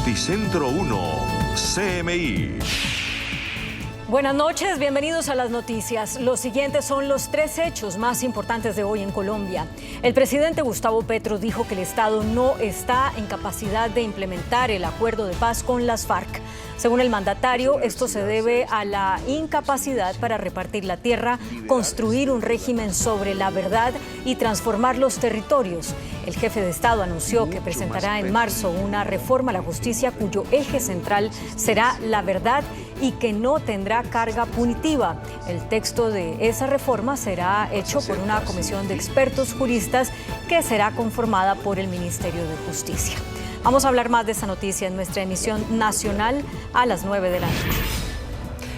Noticentro 1, CMI. Buenas noches, bienvenidos a las noticias. Los siguientes son los 3 hechos más importantes de hoy en Colombia. El presidente Gustavo Petro dijo que el Estado no está en capacidad de implementar el acuerdo de paz con las FARC. Según el mandatario, esto se debe a la incapacidad para repartir la tierra, construir un régimen sobre la verdad y transformar los territorios. El jefe de Estado anunció que presentará en marzo una reforma a la justicia cuyo eje central será la verdad y que no tendrá carga punitiva. El texto de esa reforma será hecho por una comisión de expertos juristas que será conformada por el Ministerio de Justicia. Vamos a hablar más de esta noticia en nuestra emisión nacional a las 9 de la noche.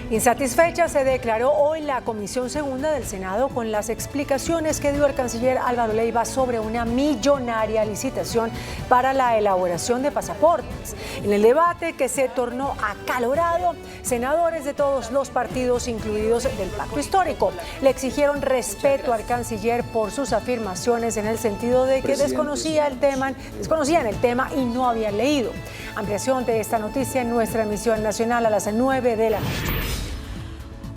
Insatisfecha se declaró hoy la Comisión Segunda del Senado con las explicaciones que dio el canciller Álvaro Leiva sobre una millonaria licitación para la elaboración de pasaportes. En el debate, que se tornó acalorado, senadores de todos los partidos, incluidos del Pacto Histórico, le exigieron respeto al canciller por sus afirmaciones en el sentido de que desconocían el tema y no habían leído. Ampliación de esta noticia en nuestra emisión nacional a las 9 de la noche.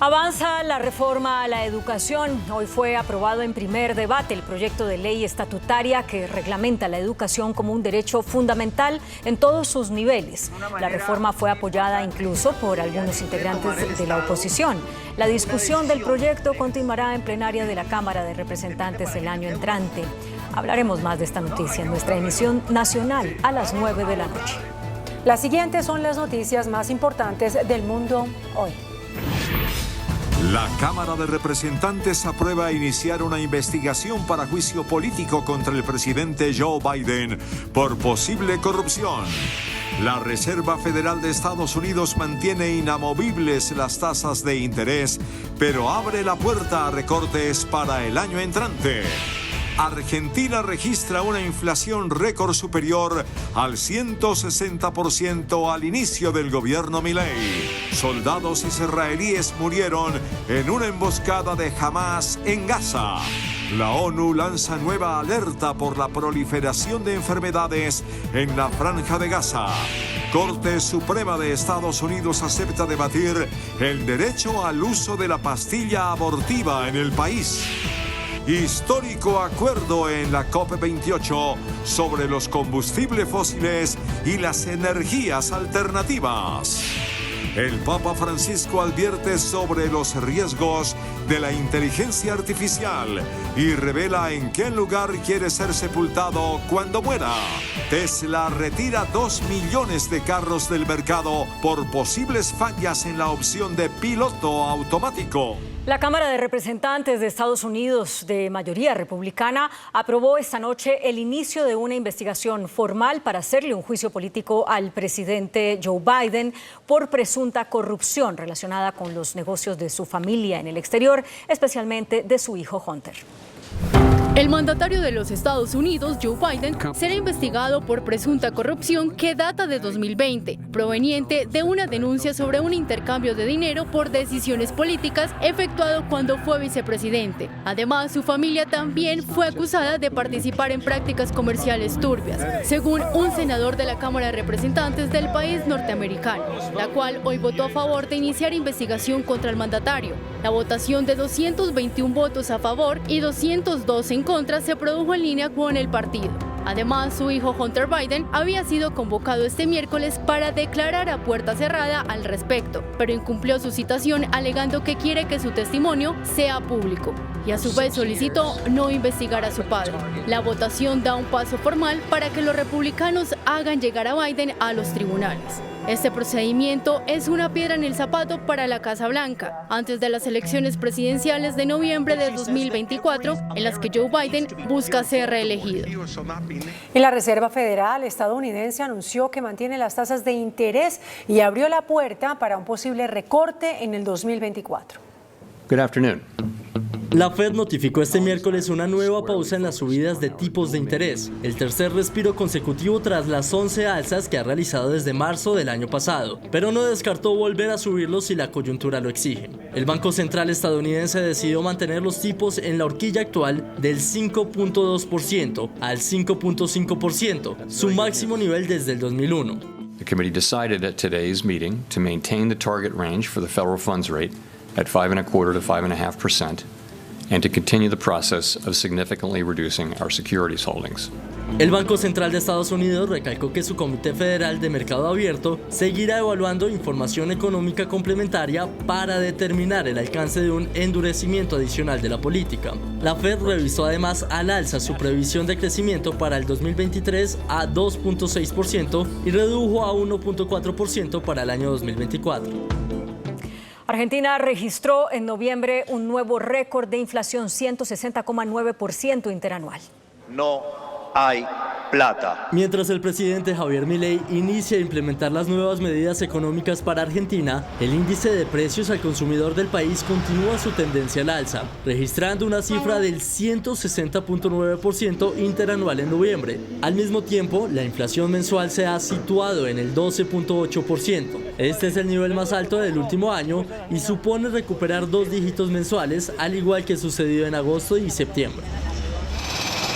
Avanza la reforma a la educación. Hoy fue aprobado en primer debate el proyecto de ley estatutaria que reglamenta la educación como un derecho fundamental en todos sus niveles. La reforma fue apoyada incluso por algunos integrantes de la oposición. La discusión del proyecto continuará en plenaria de la Cámara de Representantes el año entrante. Hablaremos más de esta noticia en nuestra emisión nacional a las 9 de la noche. Las siguientes son las noticias más importantes del mundo hoy. La Cámara de Representantes aprueba iniciar una investigación para juicio político contra el presidente Joe Biden por posible corrupción. La Reserva Federal de Estados Unidos mantiene inamovibles las tasas de interés, pero abre la puerta a recortes para el año entrante. Argentina registra una inflación récord superior al 160% al inicio del gobierno Milei. Soldados israelíes murieron en una emboscada de Hamás en Gaza. La ONU lanza nueva alerta por la proliferación de enfermedades en la Franja de Gaza. Corte Suprema de Estados Unidos acepta debatir el derecho al uso de la pastilla abortiva en el país. Histórico acuerdo en la COP28 sobre los combustibles fósiles y las energías alternativas. El Papa Francisco advierte sobre los riesgos de la inteligencia artificial y revela en qué lugar quiere ser sepultado cuando muera. Tesla retira 2 millones de carros del mercado por posibles fallas en la opción de piloto automático. La Cámara de Representantes de Estados Unidos, de mayoría republicana, aprobó esta noche el inicio de una investigación formal para hacerle un juicio político al presidente Joe Biden por presunta corrupción relacionada con los negocios de su familia en el exterior, especialmente de su hijo Hunter. El mandatario de los Estados Unidos, Joe Biden, será investigado por presunta corrupción que data de 2020, proveniente de una denuncia sobre un intercambio de dinero por decisiones políticas efectuado cuando fue vicepresidente. Además, su familia también fue acusada de participar en prácticas comerciales turbias, según un senador de la Cámara de Representantes del país norteamericano, la cual hoy votó a favor de iniciar investigación contra el mandatario. La votación de 221 votos a favor y 202 en contra se produjo en línea con el partido. Además, su hijo Hunter Biden había sido convocado este miércoles para declarar a puerta cerrada al respecto, pero incumplió su citación alegando que quiere que su testimonio sea público y a su vez solicitó no investigar a su padre. La votación da un paso formal para que los republicanos hagan llegar a Biden a los tribunales. Este procedimiento es una piedra en el zapato para la Casa Blanca, antes de las elecciones presidenciales de noviembre de 2024, en las que Joe Biden busca ser reelegido. En la Reserva Federal estadounidense anunció que mantiene las tasas de interés y abrió la puerta para un posible recorte en el 2024. Good afternoon. La Fed notificó este miércoles una nueva pausa en las subidas de tipos de interés, el tercer respiro consecutivo tras las 11 alzas que ha realizado desde marzo del año pasado, pero no descartó volver a subirlos si la coyuntura lo exige. El Banco Central estadounidense decidió mantener los tipos en la horquilla actual del 5.2% al 5.5%, su máximo nivel desde el 2001. The committee decided at today's meeting to maintain the target range for the federal funds rate at 5.25% to 5.5%, and to continue the process of significantly reducing our securities holdings. El Banco Central de Estados Unidos recalcó que su Comité Federal de Mercado Abierto seguirá evaluando información económica complementaria para determinar el alcance de un endurecimiento adicional de la política. La Fed revisó además al alza su previsión de crecimiento para el 2023 a 2.6% y redujo a 1.4% para el año 2024. Argentina registró en noviembre un nuevo récord de inflación, 160,9% interanual. No hay plata. Mientras el presidente Javier Milei inicia a implementar las nuevas medidas económicas para Argentina, el índice de precios al consumidor del país continúa su tendencia al alza, registrando una cifra del 160.9% interanual en noviembre. Al mismo tiempo, la inflación mensual se ha situado en el 12.8%. Este es el nivel más alto del último año y supone recuperar 2 dígitos mensuales, al igual que sucedió en agosto y septiembre.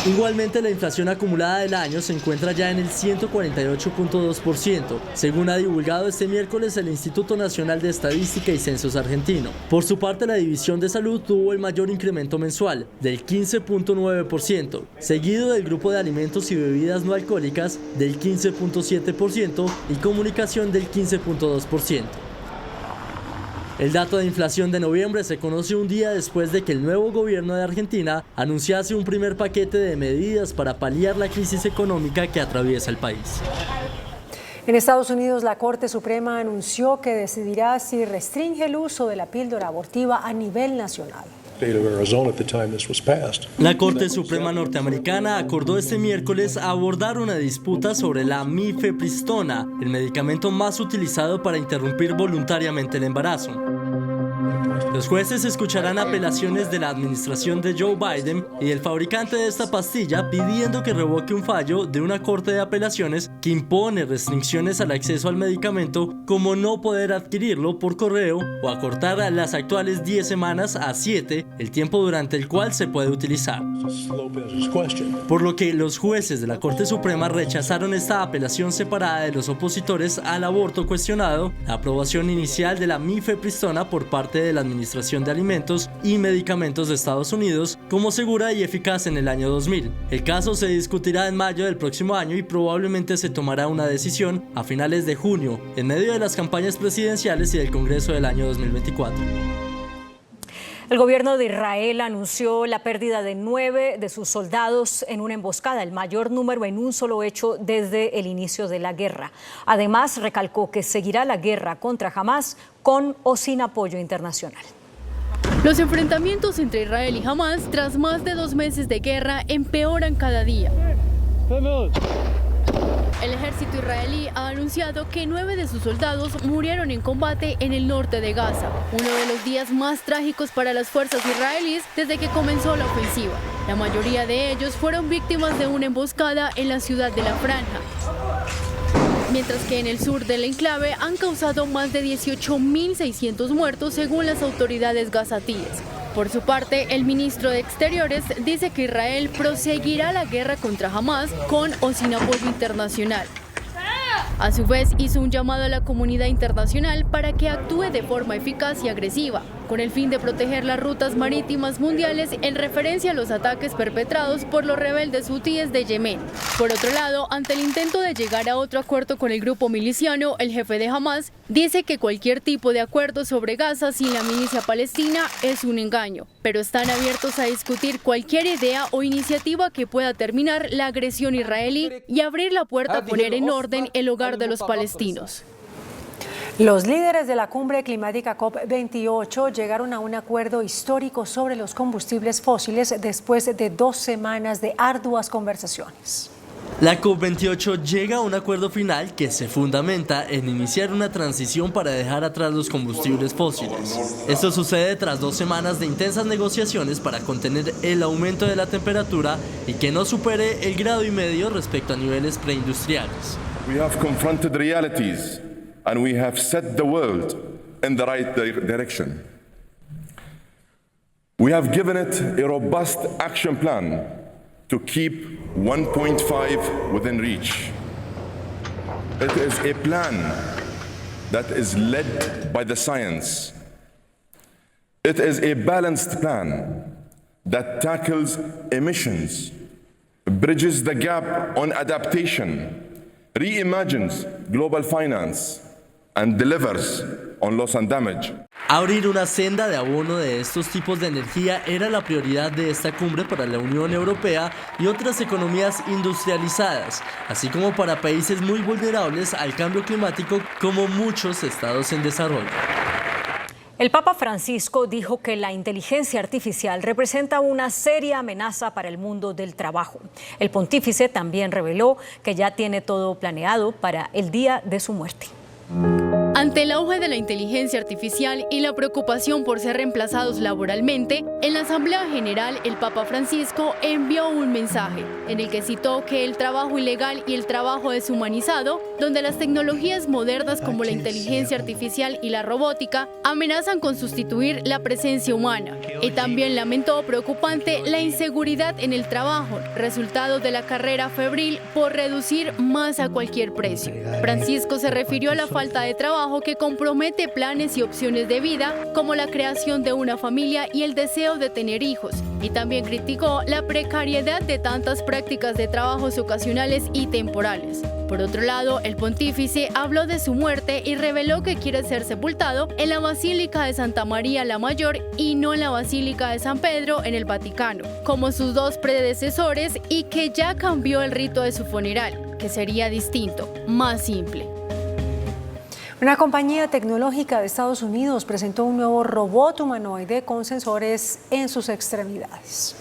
Igualmente, la inflación acumulada del año se encuentra ya en el 148.2%, según ha divulgado este miércoles el Instituto Nacional de Estadística y Censos argentino. Por su parte, la División de Salud tuvo el mayor incremento mensual, del 15.9%, seguido del grupo de alimentos y bebidas no alcohólicas del 15.7% y comunicación del 15.2%. El dato de inflación de noviembre se conoce un día después de que el nuevo gobierno de Argentina anunciase un primer paquete de medidas para paliar la crisis económica que atraviesa el país. En Estados Unidos, la Corte Suprema anunció que decidirá si restringe el uso de la píldora abortiva a nivel nacional. La Corte Suprema norteamericana acordó este miércoles abordar una disputa sobre la mifepristona, el medicamento más utilizado para interrumpir voluntariamente el embarazo. Los jueces escucharán apelaciones de la administración de Joe Biden y del fabricante de esta pastilla pidiendo que revoque un fallo de una corte de apelaciones que impone restricciones al acceso al medicamento, como no poder adquirirlo por correo o acortar las actuales 10 semanas a 7, el tiempo durante el cual se puede utilizar. Por lo que los jueces de la Corte Suprema rechazaron esta apelación separada de los opositores al aborto cuestionado, la aprobación inicial de la mifepristona por parte de la Administración de Alimentos y Medicamentos de Estados Unidos como segura y eficaz en el año 2000. El caso se discutirá en mayo del próximo año y probablemente se tomará una decisión a finales de junio, en medio de las campañas presidenciales y del Congreso del año 2024. El gobierno de Israel anunció la pérdida de 9 de sus soldados en una emboscada, el mayor número en un solo hecho desde el inicio de la guerra. Además, recalcó que seguirá la guerra contra Hamás con o sin apoyo internacional. Los enfrentamientos entre Israel y Hamás, tras más de 2 meses de guerra, empeoran cada día. El ejército israelí ha anunciado que 9 de sus soldados murieron en combate en el norte de Gaza, uno de los días más trágicos para las fuerzas israelíes desde que comenzó la ofensiva. La mayoría de ellos fueron víctimas de una emboscada en la ciudad de La Franja, mientras que en el sur del enclave han causado más de 18.600 muertos según las autoridades gazatíes. Por su parte, el ministro de Exteriores dice que Israel proseguirá la guerra contra Hamás con o sin apoyo internacional. A su vez, hizo un llamado a la comunidad internacional para que actúe de forma eficaz y agresiva, con el fin de proteger las rutas marítimas mundiales en referencia a los ataques perpetrados por los rebeldes hutíes de Yemen. Por otro lado, ante el intento de llegar a otro acuerdo con el grupo miliciano, el jefe de Hamás dice que cualquier tipo de acuerdo sobre Gaza sin la milicia palestina es un engaño, pero están abiertos a discutir cualquier idea o iniciativa que pueda terminar la agresión israelí y abrir la puerta a poner en orden el hogar de los palestinos. Los líderes de la cumbre climática COP28 llegaron a un acuerdo histórico sobre los combustibles fósiles después de 2 semanas de arduas conversaciones. La COP28 llega a un acuerdo final que se fundamenta en iniciar una transición para dejar atrás los combustibles fósiles. Esto sucede tras 2 semanas de intensas negociaciones para contener el aumento de la temperatura y que no supere el 1,5 grados respecto a niveles preindustriales. We have confronted realities and we have set the world in the right direction. We have given it a robust action plan to keep 1.5 within reach. It is a plan that is led by the science. It is a balanced plan that tackles emissions, bridges the gap on adaptation, reimagines global finance, and delivers on loss and damage. Abrir una senda de abono de estos tipos de energía era la prioridad de esta cumbre para la Unión Europea y otras economías industrializadas, así como para países muy vulnerables al cambio climático como muchos estados en desarrollo. El Papa Francisco dijo que la inteligencia artificial representa una seria amenaza para el mundo del trabajo. El pontífice también reveló que ya tiene todo planeado para el día de su muerte. Ante el auge de la inteligencia artificial y la preocupación por ser reemplazados laboralmente, en la Asamblea General el Papa Francisco envió un mensaje en el que citó que el trabajo ilegal y el trabajo deshumanizado, donde las tecnologías modernas como la inteligencia artificial y la robótica amenazan con sustituir la presencia humana. Y también lamentó preocupante la inseguridad en el trabajo, resultado de la carrera febril por reducir más a cualquier precio. Francisco se refirió a la falta de trabajo que compromete planes y opciones de vida, como la creación de una familia y el deseo de tener hijos, y también criticó la precariedad de tantas prácticas de trabajos ocasionales y temporales. Por otro lado, el pontífice habló de su muerte y reveló que quiere ser sepultado en la Basílica de Santa María la Mayor y no en la Basílica de San Pedro en el Vaticano, como sus dos predecesores, y que ya cambió el rito de su funeral, que sería distinto, más simple. Una compañía tecnológica de Estados Unidos presentó un nuevo robot humanoide con sensores en sus extremidades.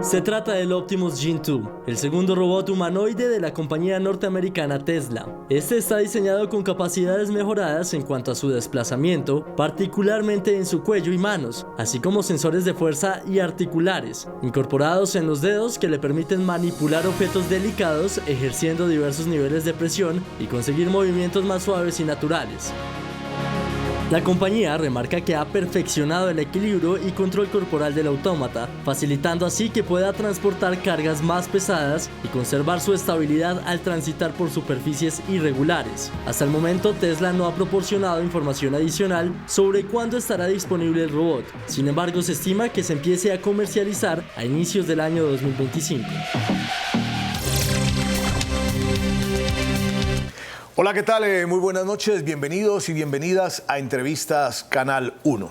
Se trata del Optimus Gen 2, el segundo robot humanoide de la compañía norteamericana Tesla. Este está diseñado con capacidades mejoradas en cuanto a su desplazamiento, particularmente en su cuello y manos, así como sensores de fuerza y articulares, incorporados en los dedos que le permiten manipular objetos delicados ejerciendo diversos niveles de presión y conseguir movimientos más suaves y naturales. La compañía remarca que ha perfeccionado el equilibrio y control corporal del autómata, facilitando así que pueda transportar cargas más pesadas y conservar su estabilidad al transitar por superficies irregulares. Hasta el momento, Tesla no ha proporcionado información adicional sobre cuándo estará disponible el robot. Sin embargo, se estima que se empiece a comercializar a inicios del año 2025. Hola, ¿qué tal? Muy buenas noches, bienvenidos y bienvenidas a Entrevistas Canal 1.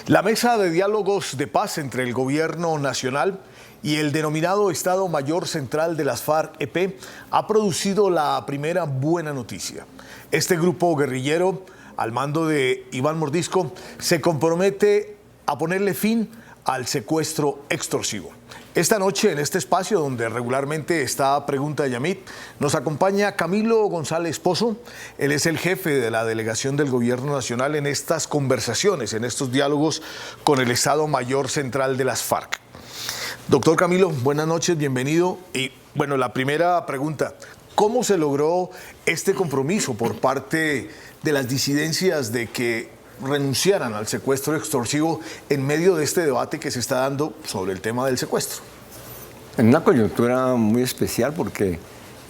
La mesa de diálogos de paz entre el gobierno nacional y el denominado Estado Mayor Central de las FARC-EP ha producido la primera buena noticia. Este grupo guerrillero, al mando de Iván Mordisco, se compromete a ponerle fin al secuestro extorsivo. Esta noche, en este espacio donde regularmente está Pregunta de Yamit, nos acompaña Camilo González Pozo. Él es el jefe de la delegación del Gobierno Nacional en estas conversaciones, en estos diálogos con el Estado Mayor Central de las FARC. Doctor Camilo, buenas noches, bienvenido. Y bueno, la primera pregunta, ¿cómo se logró este compromiso por parte de las disidencias de que renunciaran al secuestro extorsivo en medio de este debate que se está dando sobre el tema del secuestro? En una coyuntura muy especial, porque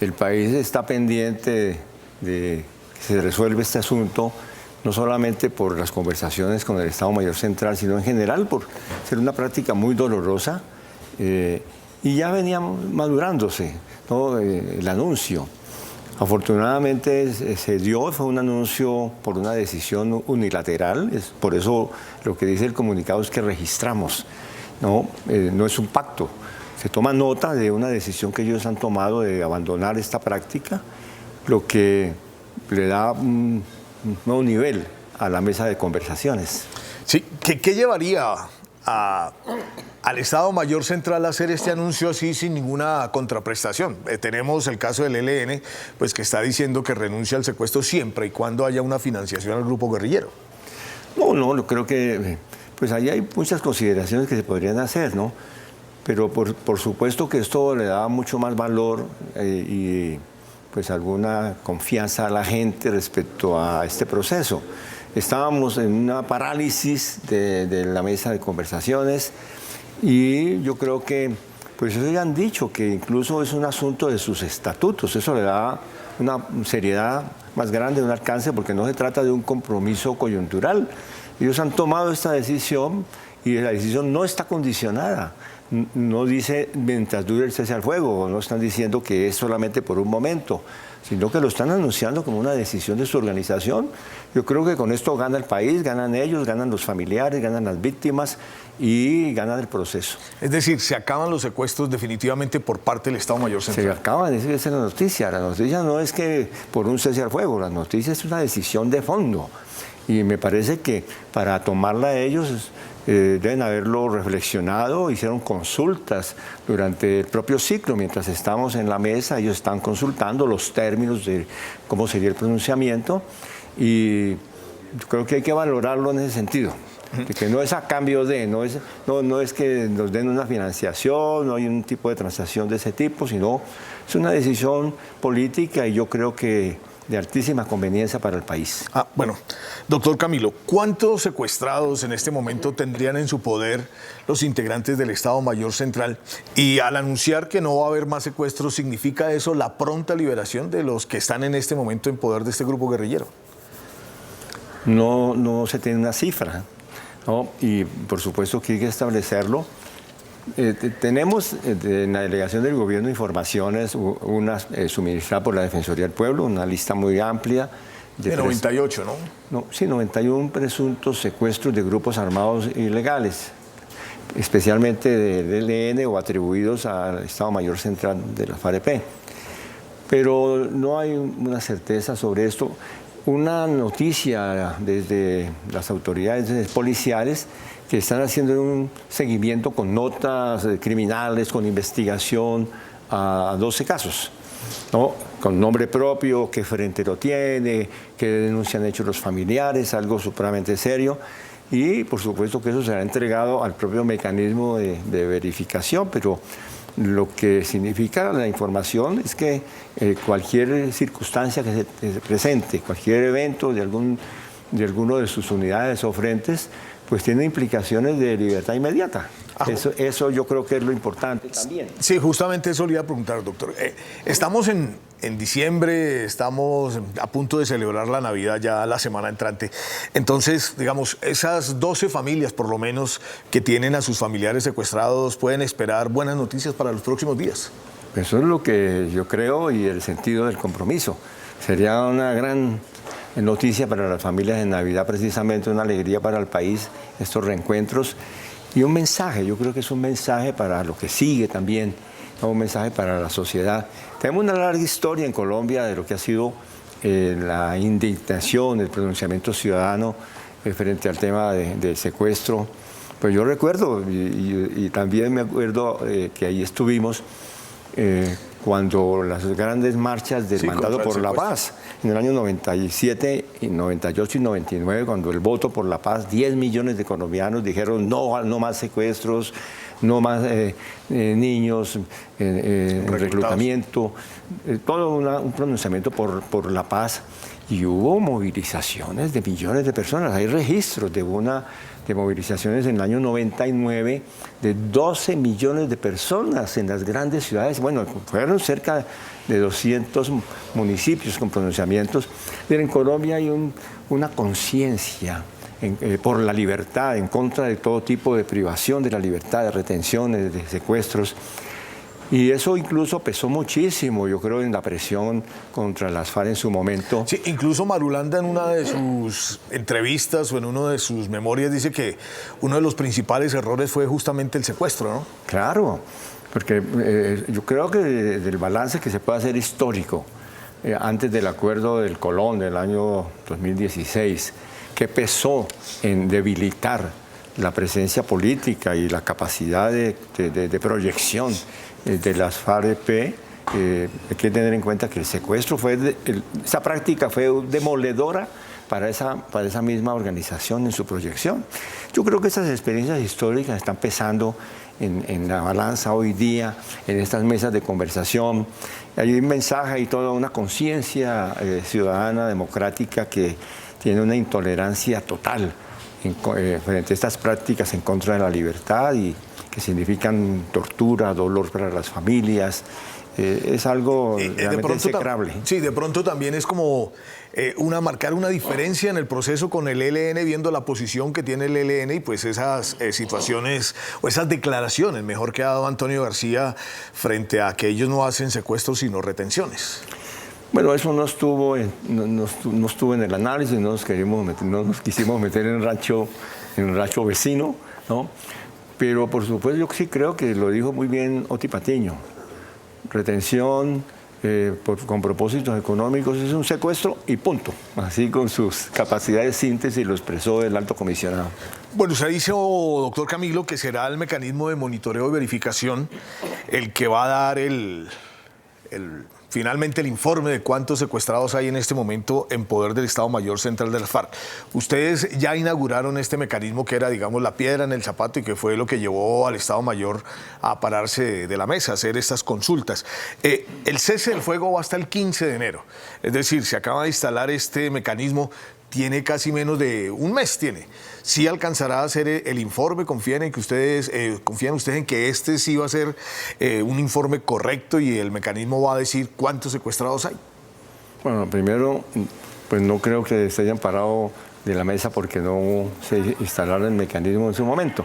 el país está pendiente de que se resuelva este asunto, no solamente por las conversaciones con el Estado Mayor Central, sino en general por ser una práctica muy dolorosa, y ya venía madurándose, ¿no? El anuncio. Afortunadamente se dio, fue un anuncio por una decisión unilateral, por eso lo que dice el comunicado es que registramos, no es un pacto. Se toma nota de una decisión que ellos han tomado de abandonar esta práctica, lo que le da un nuevo nivel a la mesa de conversaciones. Sí, ¿qué llevaría al Estado Mayor Central a hacer este anuncio así sin ninguna contraprestación? Tenemos el caso del ELN, pues que está diciendo que renuncia al secuestro siempre y cuando haya una financiación al grupo guerrillero. No, creo que pues ahí hay muchas consideraciones que se podrían hacer, ¿no? Pero por supuesto que esto le da mucho más valor y pues alguna confianza a la gente respecto a este proceso. Estábamos en una parálisis de la mesa de conversaciones y yo creo que pues ellos ya han dicho que incluso es un asunto de sus estatutos. Eso le da una seriedad más grande, un alcance, porque no se trata de un compromiso coyuntural. Ellos han tomado esta decisión y la decisión no está condicionada. No dice mientras dure el cese al fuego, no están diciendo que es solamente por un momento, sino que lo están anunciando como una decisión de su organización. Yo creo que con esto gana el país, ganan ellos, ganan los familiares, ganan las víctimas y ganan el proceso. Es decir, se acaban los secuestros definitivamente por parte del Estado Mayor Central. Se acaban, esa es la noticia. La noticia no es que por un cese al fuego, la noticia es una decisión de fondo. Y me parece que para tomarla ellos deben haberlo reflexionado, hicieron consultas durante el propio ciclo, mientras estamos en la mesa, ellos están consultando los términos de cómo sería el pronunciamiento y yo creo que hay que valorarlo en ese sentido. De que no es a cambio de, no es que nos den una financiación, no hay un tipo de transacción de ese tipo, sino es una decisión política y yo creo que de altísima conveniencia para el país. Bueno, doctor Camilo, ¿cuántos secuestrados en este momento tendrían en su poder los integrantes del Estado Mayor Central? Y al anunciar que no va a haber más secuestros, ¿significa eso la pronta liberación de los que están en este momento en poder de este grupo guerrillero? No se tiene una cifra, ¿no? Y por supuesto que hay que establecerlo. Tenemos en la delegación del gobierno informaciones, unas suministradas por la Defensoría del Pueblo, una lista muy amplia. De 98, ¿no? Sí, 91 presuntos secuestros de grupos armados ilegales, especialmente del ELN o atribuidos al Estado Mayor Central de la FAREP. Pero no hay una certeza sobre esto. Una noticia desde las autoridades policiales que están haciendo un seguimiento con notas criminales, con investigación a 12 casos, ¿no? Con nombre propio, qué frente lo tiene, qué denuncia han hecho los familiares, algo supremamente serio. Y por supuesto que eso será entregado al propio mecanismo de verificación, pero lo que significa la información es que cualquier circunstancia que se presente, cualquier evento de alguno de sus unidades o frentes, pues tiene implicaciones de libertad inmediata. Eso yo creo que es lo importante también. Sí, justamente eso le iba a preguntar, doctor. Estamos en diciembre, estamos a punto de celebrar la Navidad ya la semana entrante. Entonces, digamos, esas 12 familias por lo menos que tienen a sus familiares secuestrados pueden esperar buenas noticias para los próximos días. Eso es lo que yo creo y el sentido del compromiso. Sería una gran noticia para las familias en Navidad, precisamente una alegría para el país, estos reencuentros y un mensaje, yo creo que es un mensaje para lo que sigue también, un mensaje para la sociedad. Tenemos una larga historia en Colombia de lo que ha sido la indignación, el pronunciamiento ciudadano frente al tema del secuestro. Pues yo recuerdo y también me acuerdo que ahí estuvimos cuando las grandes marchas del mandato por la paz, en el año 97, 98 y 99, cuando el voto por la paz, 10 millones de colombianos dijeron no más secuestros, no más niños en reclutamiento, todo un pronunciamiento por la paz. Y hubo movilizaciones de millones de personas. Hay registros de movilizaciones en el año 99 de 12 millones de personas en las grandes ciudades. Bueno, fueron cerca de 200 municipios con pronunciamientos. Pero en Colombia hay una conciencia por la libertad, en contra de todo tipo de privación de la libertad, de retenciones, de secuestros. Y eso incluso pesó muchísimo, yo creo, en la presión contra las FARC en su momento. Sí, incluso Marulanda en una de sus entrevistas o en una de sus memorias dice que uno de los principales errores fue justamente el secuestro, ¿no? Claro, porque yo creo que del balance que se puede hacer histórico, antes del acuerdo del Colón del año 2016, que pesó en debilitar la presencia política y la capacidad de proyección de las FAREP, hay que tener en cuenta que el secuestro esa práctica fue demoledora para esa misma organización en su proyección. Yo creo que esas experiencias históricas están pesando en la balanza hoy día, en estas mesas de conversación. Hay un mensaje y toda una conciencia ciudadana, democrática, que tiene una intolerancia total frente a estas prácticas en contra de la libertad y que significan tortura, dolor para las familias. Es algo realmente execrable. Sí, de pronto también es como marcar una diferencia en el proceso con el ELN, viendo la posición que tiene el ELN y pues esas situaciones o esas declaraciones, mejor que ha dado Antonio García, frente a que ellos no hacen secuestros sino retenciones. Bueno, eso no estuvo en el análisis, no nos quisimos meter en el rancho vecino, ¿no? Pero por supuesto yo sí creo que lo dijo muy bien Oti Patiño. Retención con propósitos económicos es un secuestro y punto. Así con sus capacidades de síntesis lo expresó el alto comisionado. Bueno, usted dice, doctor Camilo, que será el mecanismo de monitoreo y verificación el que va a dar finalmente el informe de cuántos secuestrados hay en este momento en poder del Estado Mayor Central de las FARC. Ustedes ya inauguraron este mecanismo que era, digamos, la piedra en el zapato y que fue lo que llevó al Estado Mayor a pararse de la mesa, a hacer estas consultas. El cese del fuego va hasta el 15 de enero. Es decir, se acaba de instalar este mecanismo, tiene casi menos de un mes, ¿Sí alcanzará a hacer el informe? ¿Confían ustedes en que este sí va a ser un informe correcto y el mecanismo va a decir cuántos secuestrados hay? Bueno, primero, pues no creo que se hayan parado de la mesa porque no se instalara el mecanismo en su momento,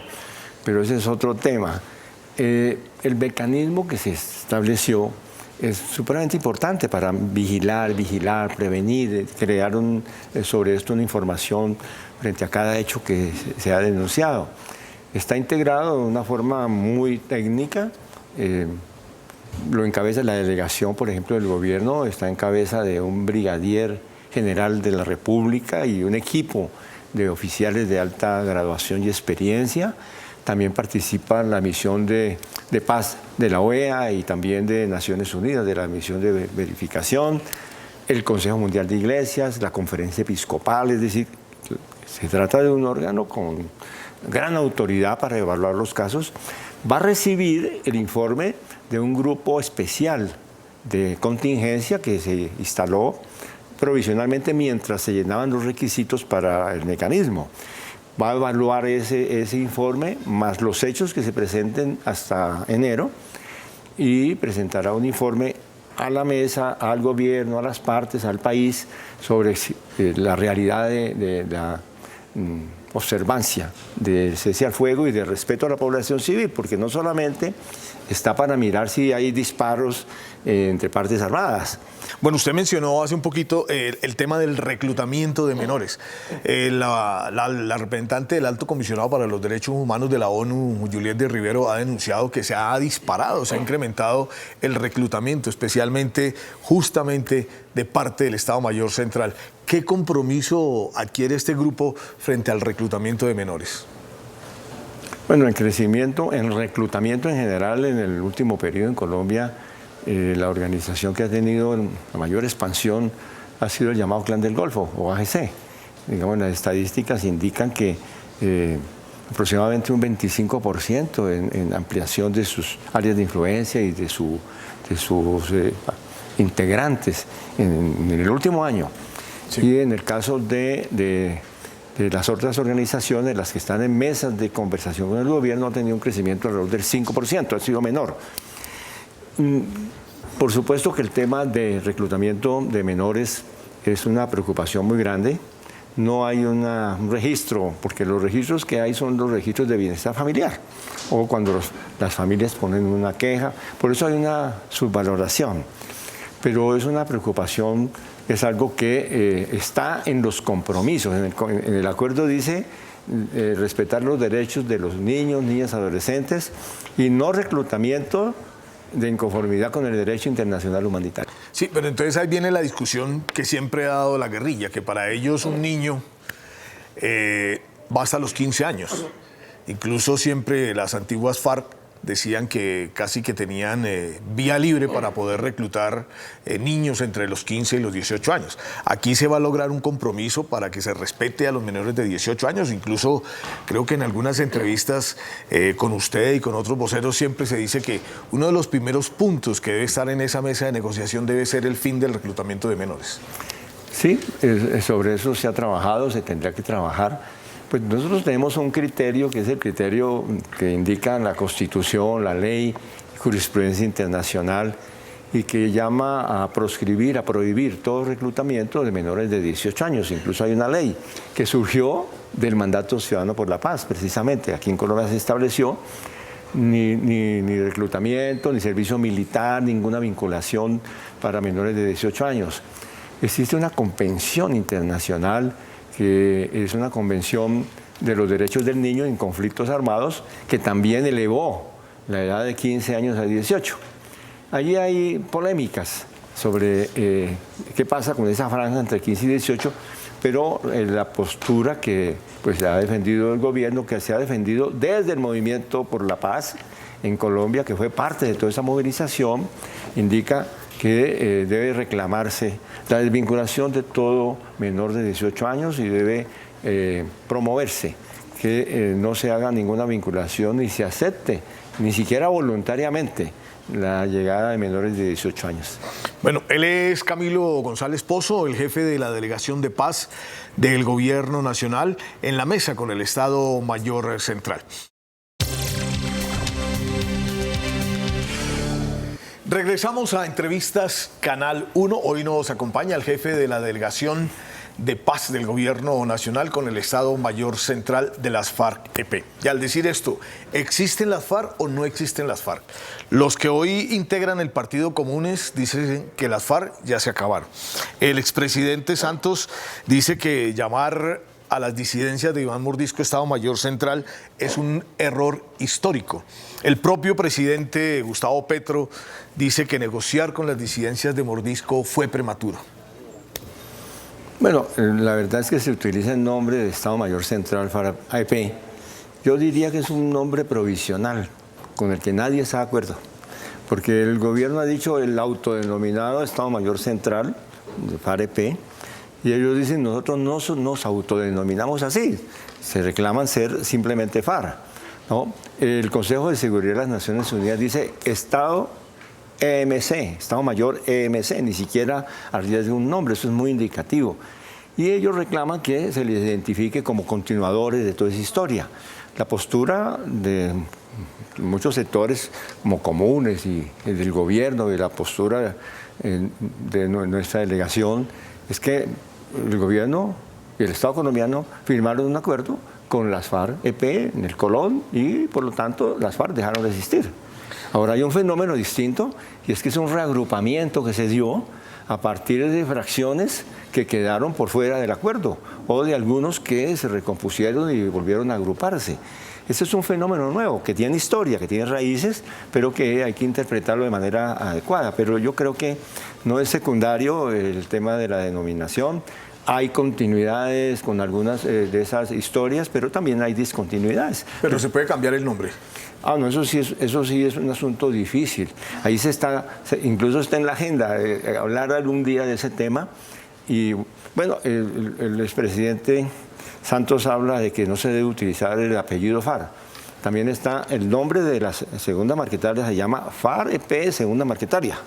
pero ese es otro tema. El mecanismo que se estableció es supremamente importante para vigilar, prevenir, crear sobre esto una información frente a cada hecho que se ha denunciado. Está integrado de una forma muy técnica, lo encabeza la delegación, por ejemplo, del gobierno, está en cabeza de un brigadier general de la República y un equipo de oficiales de alta graduación y experiencia. También participa en la misión de paz de la OEA y también de Naciones Unidas, de la misión de verificación, el Consejo Mundial de Iglesias, la Conferencia Episcopal, es decir, se trata de un órgano con gran autoridad para evaluar los casos. Va a recibir el informe de un grupo especial de contingencia que se instaló provisionalmente mientras se llenaban los requisitos para el mecanismo. Va a evaluar ese informe más los hechos que se presenten hasta enero y presentará un informe a la mesa, al gobierno, a las partes, al país, sobre la realidad de la observancia del cese al fuego y de respeto a la población civil, porque no solamente está para mirar si hay disparos entre partes armadas. Bueno, usted mencionó hace un poquito el tema del reclutamiento de menores. La representante del Alto Comisionado para los Derechos Humanos de la ONU, Juliette de Rivero, ha denunciado que se ha disparado, se ha incrementado el reclutamiento, especialmente justamente de parte del Estado Mayor Central. ¿Qué compromiso adquiere este grupo frente al reclutamiento de menores? Bueno, el reclutamiento en general en el último periodo en Colombia, la organización que ha tenido la mayor expansión ha sido el llamado Clan del Golfo, o AGC. Digamos, las estadísticas indican que aproximadamente un 25% en ampliación de sus áreas de influencia y de sus integrantes en el último año. Sí. Y en el caso de las otras organizaciones, las que están en mesas de conversación con el gobierno, ha tenido un crecimiento alrededor del 5%, ha sido menor. Por supuesto que el tema de reclutamiento de menores es una preocupación muy grande. No hay un registro, porque los registros que hay son los registros de bienestar familiar, o cuando las familias ponen una queja, por eso hay una subvaloración. Pero es una preocupación, es algo que está en los compromisos. En el acuerdo dice respetar los derechos de los niños, niñas, adolescentes y no reclutamiento de inconformidad con el derecho internacional humanitario. Sí, pero entonces ahí viene la discusión que siempre ha dado la guerrilla, que para ellos un niño va hasta los 15 años. Incluso siempre las antiguas FARC decían que casi que tenían vía libre para poder reclutar niños entre los 15 y los 18 años. Aquí se va a lograr un compromiso para que se respete a los menores de 18 años. Incluso creo que en algunas entrevistas con usted y con otros voceros siempre se dice que uno de los primeros puntos que debe estar en esa mesa de negociación debe ser el fin del reclutamiento de menores. Sí, sobre eso se ha trabajado, se tendrá que trabajar. Pues nosotros tenemos un criterio que es el criterio que indica la Constitución, la ley, jurisprudencia internacional, y que llama a proscribir, a prohibir todo reclutamiento de menores de 18 años. Incluso hay una ley que surgió del mandato ciudadano por la paz, precisamente. Aquí en Colombia se estableció ni reclutamiento, ni servicio militar, ninguna vinculación para menores de 18 años. Existe una convención internacional que es una convención de los derechos del niño en conflictos armados que también elevó la edad de 15 años a 18. Allí hay polémicas sobre qué pasa con esa franja entre 15 y 18, pero la postura que pues, ha defendido el gobierno, que se ha defendido desde el Movimiento por la Paz en Colombia, que fue parte de toda esa movilización, indica que debe reclamarse la desvinculación de todo menor de 18 años y debe promoverse que no se haga ninguna vinculación ni se acepte, ni siquiera voluntariamente, la llegada de menores de 18 años. Bueno, él es Camilo González Pozo, el jefe de la Delegación de Paz del Gobierno Nacional, en la mesa con el Estado Mayor Central. Regresamos a Entrevistas Canal 1. Hoy nos acompaña el jefe de la Delegación de Paz del Gobierno Nacional con el Estado Mayor Central de las FARC-EP. Y al decir esto, ¿existen las FARC o no existen las FARC? Los que hoy integran el Partido Comunes dicen que las FARC ya se acabaron. El expresidente Santos dice que llamar a las disidencias de Iván Mordisco Estado Mayor Central es un error histórico. El propio presidente Gustavo Petro dice que negociar con las disidencias de Mordisco fue prematuro. Bueno, la verdad es que se utiliza el nombre de Estado Mayor Central FARC-EP. Yo diría que es un nombre provisional con el que nadie está de acuerdo, porque el gobierno ha dicho el autodenominado Estado Mayor Central de FARC-EP, y ellos dicen nosotros no nos autodenominamos así, se reclaman ser simplemente FARC, ¿no? El Consejo de Seguridad de las Naciones Unidas dice Estado EMC, Estado Mayor EMC, ni siquiera arriesga un nombre, eso es muy indicativo. Y ellos reclaman que se les identifique como continuadores de toda esa historia. La postura de muchos sectores como comunes y del gobierno y la postura de nuestra delegación es que el gobierno y el Estado colombiano firmaron un acuerdo con las FARC-EP en el Colón y por lo tanto las FARC dejaron de existir. Ahora hay un fenómeno distinto y es que es un reagrupamiento que se dio a partir de fracciones que quedaron por fuera del acuerdo o de algunos que se recompusieron y volvieron a agruparse. Este es un fenómeno nuevo que tiene historia, que tiene raíces, pero que hay que interpretarlo de manera adecuada. Pero yo creo que no es secundario el tema de la denominación. Hay continuidades con algunas de esas historias, pero también hay discontinuidades. Pero se puede cambiar el nombre. No, eso sí es un asunto difícil. Ahí incluso está en la agenda hablar algún día de ese tema. Y bueno, el expresidente Santos habla de que no se debe utilizar el apellido FARC. También está el nombre de la segunda marquetaria, se llama FARC-EP Segunda Marquetaria.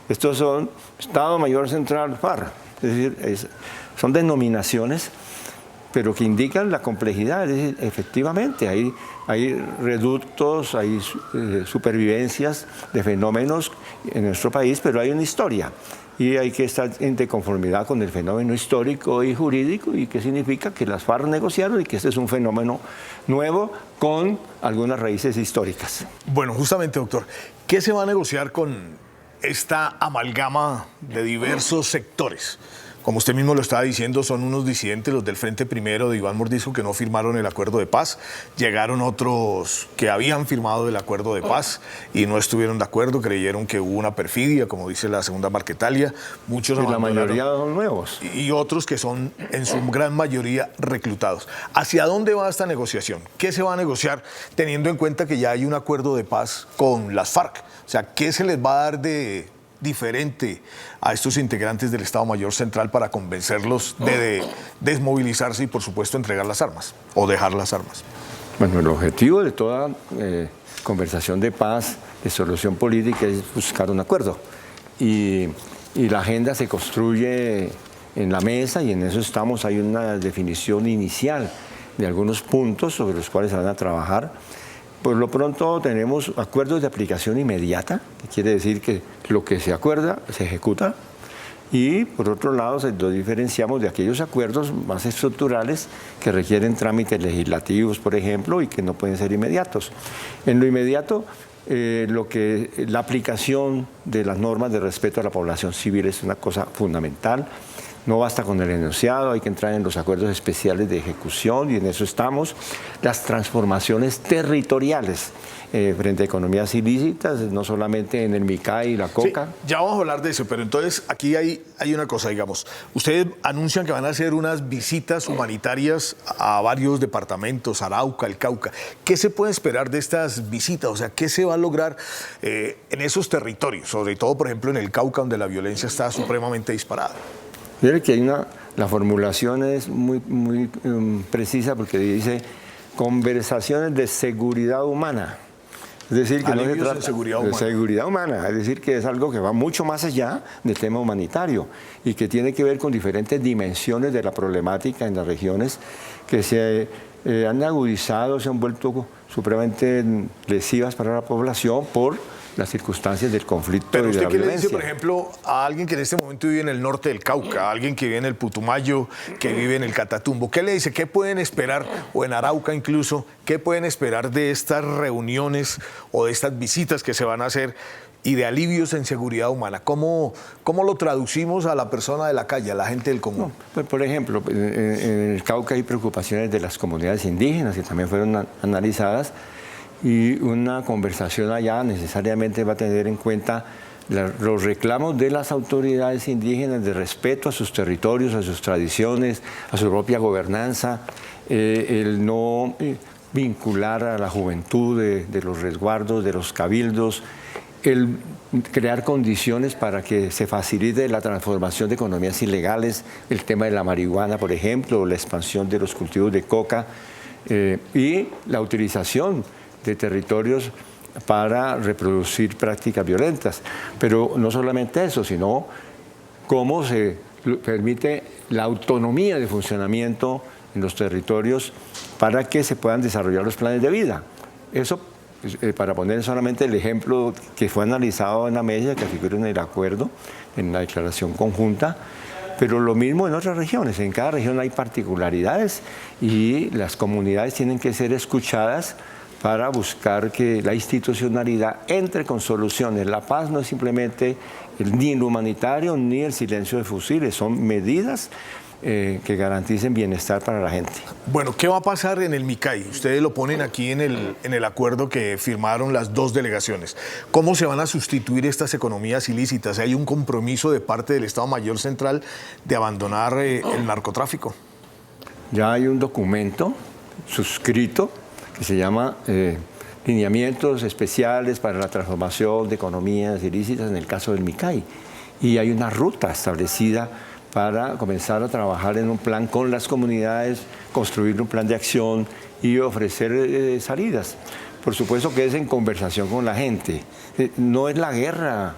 Estos son Estado Mayor Central FARC. Es decir, son denominaciones, pero que indican la complejidad. Es decir, efectivamente, hay reductos, hay supervivencias de fenómenos en nuestro país, pero hay una historia. Y hay que estar en conformidad con el fenómeno histórico y jurídico, y qué significa que las FARC negociaron y que este es un fenómeno nuevo con algunas raíces históricas. Bueno, justamente, doctor, ¿qué se va a negociar con esta amalgama de diversos sectores? Como usted mismo lo estaba diciendo, son unos disidentes, los del Frente Primero de Iván Mordisco, que no firmaron el acuerdo de paz. Llegaron otros que habían firmado el acuerdo de paz y no estuvieron de acuerdo, creyeron que hubo una perfidia, como dice la segunda Marquetalia. Muchos y la mayoría son nuevos. Y otros que son, en su gran mayoría, reclutados. ¿Hacia dónde va esta negociación? ¿Qué se va a negociar teniendo en cuenta que ya hay un acuerdo de paz con las FARC? O sea, ¿qué se les va a dar de diferente a estos integrantes del Estado Mayor Central para convencerlos de desmovilizarse y, por supuesto, entregar las armas o dejar las armas? Bueno, el objetivo de toda conversación de paz, de solución política, es buscar un acuerdo. Y la agenda se construye en la mesa y en eso estamos. Hay una definición inicial de algunos puntos sobre los cuales se van a trabajar. Por lo pronto tenemos acuerdos de aplicación inmediata, que quiere decir que lo que se acuerda se ejecuta. Y por otro lado, lo diferenciamos de aquellos acuerdos más estructurales que requieren trámites legislativos, por ejemplo, y que no pueden ser inmediatos. En lo inmediato, la aplicación de las normas de respeto a la población civil es una cosa fundamental. No basta con el enunciado, hay que entrar en los acuerdos especiales de ejecución y en eso estamos. Las transformaciones territoriales frente a economías ilícitas, no solamente en el MICAI y la COCA. Sí, ya vamos a hablar de eso, pero entonces aquí hay una cosa, digamos. Ustedes anuncian que van a hacer unas visitas humanitarias a varios departamentos, Arauca, el Cauca. ¿Qué se puede esperar de estas visitas? O sea, ¿qué se va a lograr en esos territorios? Sobre todo, por ejemplo, en el Cauca, donde la violencia está supremamente disparada. Mire que la formulación es muy precisa porque dice conversaciones de seguridad humana. Es decir, que no se trata de seguridad humana, es decir, que es algo que va mucho más allá del tema humanitario y que tiene que ver con diferentes dimensiones de la problemática en las regiones que se han agudizado, se han vuelto supremamente lesivas para la población por las circunstancias del conflicto. Pero y de usted, la ¿qué violencia. le dice, por ejemplo, a alguien que en este momento vive en el norte del Cauca, a alguien que vive en el Putumayo, que vive en el Catatumbo? ¿Qué le dice? ¿Qué pueden esperar, o en Arauca incluso, qué pueden esperar de estas reuniones o de estas visitas que se van a hacer y de alivios en seguridad humana? ¿Cómo lo traducimos a la persona de la calle, a la gente del común? No, pues, por ejemplo, en el Cauca hay preocupaciones de las comunidades indígenas que también fueron analizadas. Y una conversación allá necesariamente va a tener en cuenta los reclamos de las autoridades indígenas de respeto a sus territorios, a sus tradiciones, a su propia gobernanza, el no vincular a la juventud de los resguardos, de los cabildos, el crear condiciones para que se facilite la transformación de economías ilegales, el tema de la marihuana, por ejemplo, la expansión de los cultivos de coca y la utilización de territorios para reproducir prácticas violentas. Pero no solamente eso, sino cómo se permite la autonomía de funcionamiento en los territorios para que se puedan desarrollar los planes de vida. Eso, para poner solamente el ejemplo que fue analizado en la mesa, que figura en el acuerdo, en la declaración conjunta, pero lo mismo en otras regiones. En cada región hay particularidades y las comunidades tienen que ser escuchadas para buscar que la institucionalidad entre con soluciones. La paz no es simplemente ni el humanitario ni el silencio de fusiles, son medidas que garanticen bienestar para la gente. Bueno, ¿qué va a pasar en el MICAI? Ustedes lo ponen aquí en el acuerdo que firmaron las dos delegaciones. ¿Cómo se van a sustituir estas economías ilícitas? ¿Hay un compromiso de parte del Estado Mayor Central de abandonar el narcotráfico? Ya hay un documento suscrito que se llama Lineamientos Especiales para la Transformación de Economías Ilícitas en el caso del MICAI. Y hay una ruta establecida para comenzar a trabajar en un plan con las comunidades, construir un plan de acción y ofrecer salidas. Por supuesto que es en conversación con la gente. No es la guerra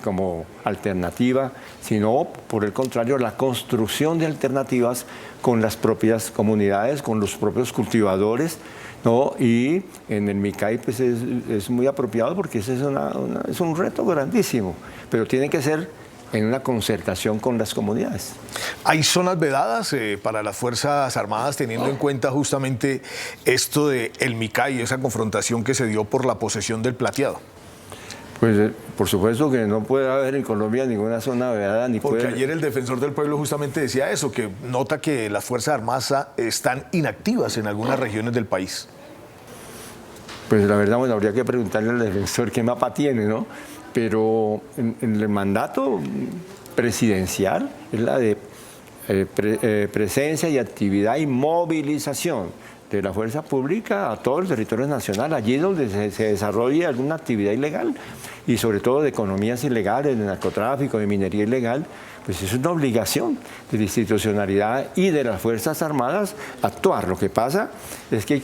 como alternativa, sino por el contrario la construcción de alternativas con las propias comunidades, con los propios cultivadores, ¿no? Y en el MICAI pues es muy apropiado porque ese es un reto grandísimo, pero tiene que ser en una concertación con las comunidades. ¿Hay zonas vedadas para las Fuerzas Armadas teniendo en cuenta justamente esto de el MICAI, esa confrontación que se dio por la posesión del plateado? Pues por supuesto que no puede haber en Colombia ninguna zona vedada. Porque ayer el defensor del pueblo justamente decía eso, que nota que las Fuerzas Armadas están inactivas en algunas regiones del país. Pues la verdad, bueno, habría que preguntarle al defensor qué mapa tiene, ¿no? Pero en el mandato presidencial es la de presencia y actividad y movilización de la fuerza pública a todo el territorio nacional, allí donde se desarrolle alguna actividad ilegal y sobre todo de economías ilegales, de narcotráfico, de minería ilegal, pues es una obligación de la institucionalidad y de las Fuerzas Armadas actuar. Lo que pasa es que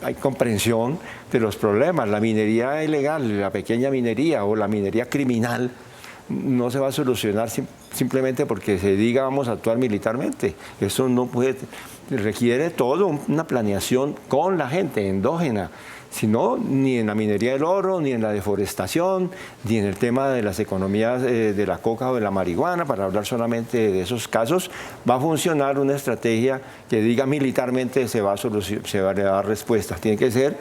hay comprensión de los problemas. La minería ilegal, la pequeña minería o la minería criminal no se va a solucionar simplemente porque se diga vamos a actuar militarmente. Eso no puede requiere todo una planeación con la gente endógena. Si no, ni en la minería del oro, ni en la deforestación, ni en el tema de las economías de la coca o de la marihuana, para hablar solamente de esos casos, va a funcionar una estrategia que diga militarmente se va a dar respuestas. Tiene que ser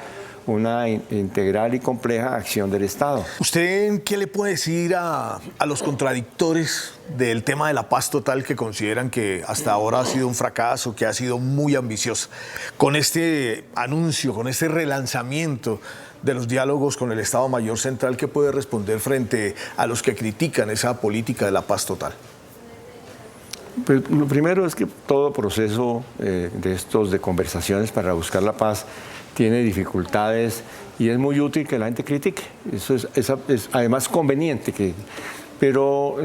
una integral y compleja acción del Estado. ¿Usted qué le puede decir a los contradictores del tema de la paz total, que consideran que hasta ahora ha sido un fracaso, que ha sido muy ambiciosa? Con este anuncio, con este relanzamiento de los diálogos con el Estado Mayor Central, ¿qué puede responder frente a los que critican esa política de la paz total? Pues, lo primero es que todo proceso de conversaciones para buscar la paz tiene dificultades y es muy útil que la gente critique. Eso es además conveniente. Pero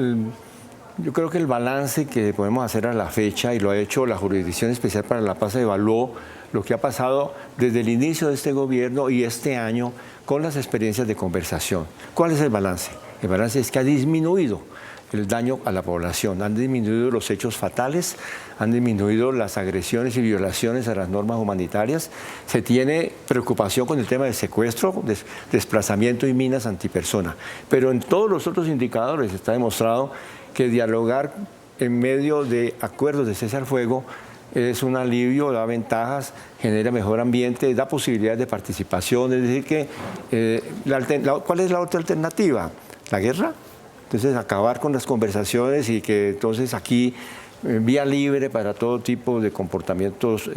yo creo que el balance que podemos hacer a la fecha, y lo ha hecho la Jurisdicción Especial para la Paz, evaluó lo que ha pasado desde el inicio de este gobierno y este año con las experiencias de conversación. ¿Cuál es el balance? El balance es que ha disminuido el daño a la población, han disminuido los hechos fatales, han disminuido las agresiones y violaciones a las normas humanitarias. Se tiene preocupación con el tema del secuestro, desplazamiento y minas antipersona. Pero en todos los otros indicadores está demostrado que dialogar en medio de acuerdos de cese al fuego es un alivio, da ventajas, genera mejor ambiente, da posibilidades de participación. Es decir, que ¿cuál es la otra alternativa? ¿La guerra? Entonces, acabar con las conversaciones y que entonces aquí vía libre para todo tipo de comportamientos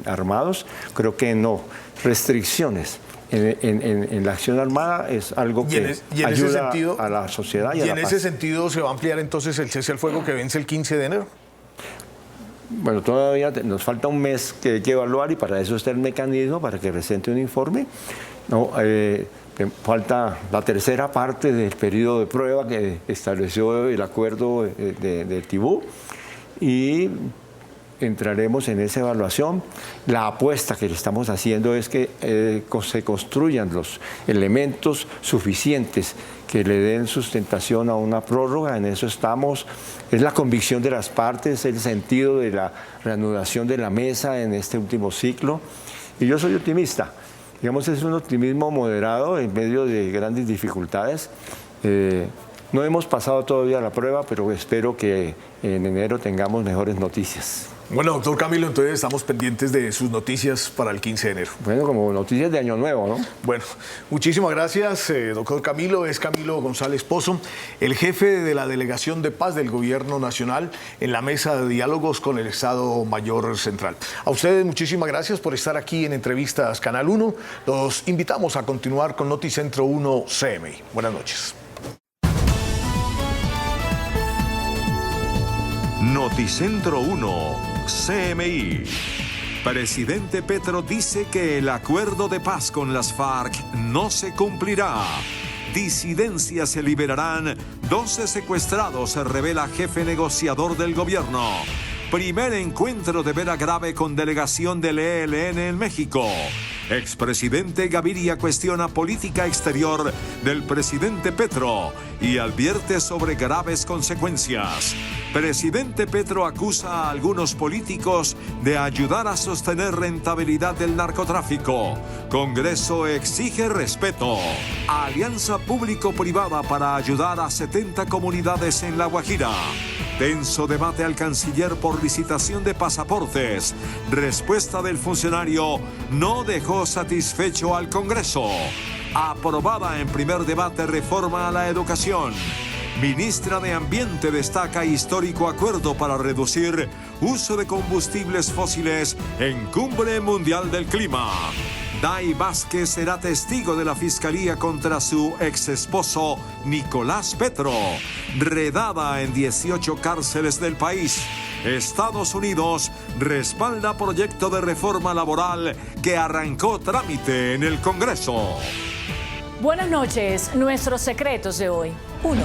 armados, creo que no. Restricciones en la acción armada es algo que ayuda a la sociedad y a la paz. ¿Y en ese sentido se va a ampliar entonces el cese al fuego que vence el 15 de enero? Bueno, todavía nos falta un mes que hay que evaluar y para eso está el mecanismo, para que presente un informe. No, falta la tercera parte del periodo de prueba que estableció el acuerdo de Tibú y entraremos en esa evaluación. La apuesta que le estamos haciendo es que se construyan los elementos suficientes que le den sustentación a una prórroga. En eso estamos. Es la convicción de las partes, el sentido de la reanudación de la mesa en este último ciclo. Y yo soy optimista. Digamos, es un optimismo moderado en medio de grandes dificultades. No hemos pasado todavía la prueba, pero espero que en enero tengamos mejores noticias. Bueno, doctor Camilo, entonces estamos pendientes de sus noticias para el 15 de enero. Bueno, como noticias de Año Nuevo, ¿no? Bueno, muchísimas gracias, doctor Camilo. Es Camilo González Pozo, el jefe de la Delegación de Paz del Gobierno Nacional en la mesa de diálogos con el Estado Mayor Central. A ustedes muchísimas gracias por estar aquí en Entrevistas Canal 1. Los invitamos a continuar con Noticentro 1 CMI. Buenas noches. Noticentro 1 CMI. Presidente Petro dice que el acuerdo de paz con las FARC no se cumplirá. Disidencias se liberarán. 12 secuestrados, se revela jefe negociador del gobierno. Primer encuentro de Vera Grave con delegación del ELN en México. Expresidente Gaviria cuestiona política exterior del presidente Petro y advierte sobre graves consecuencias. Presidente Petro acusa a algunos políticos de ayudar a sostener rentabilidad del narcotráfico. Congreso exige respeto. Alianza público-privada para ayudar a 70 comunidades en La Guajira. Tenso debate al canciller por licitación de pasaportes. Respuesta del funcionario no dejó satisfecho al Congreso. Aprobada en primer debate reforma a la educación. Ministra de Ambiente destaca histórico acuerdo para reducir uso de combustibles fósiles en Cumbre Mundial del Clima. Day Vázquez será testigo de la fiscalía contra su exesposo Nicolás Petro. Redada en 18 cárceles del país. Estados Unidos respalda proyecto de reforma laboral que arrancó trámite en el Congreso. Buenas noches. Nuestros secretos de hoy. 1.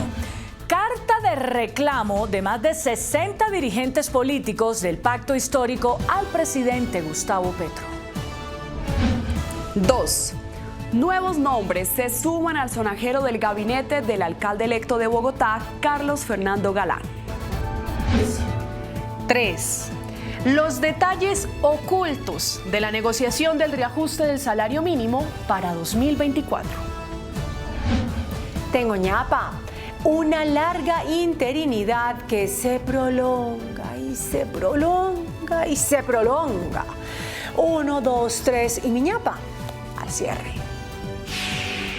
Carta de reclamo de más de 60 dirigentes políticos del pacto histórico al presidente Gustavo Petro. 2. Nuevos nombres se suman al sonajero del gabinete del alcalde electo de Bogotá, Carlos Fernando Galán. 3. Los detalles ocultos de la negociación del reajuste del salario mínimo para 2024. Tengo ñapa. Una larga interinidad que se prolonga y se prolonga y se prolonga. 1, 2, 3 y mi ñapa al cierre.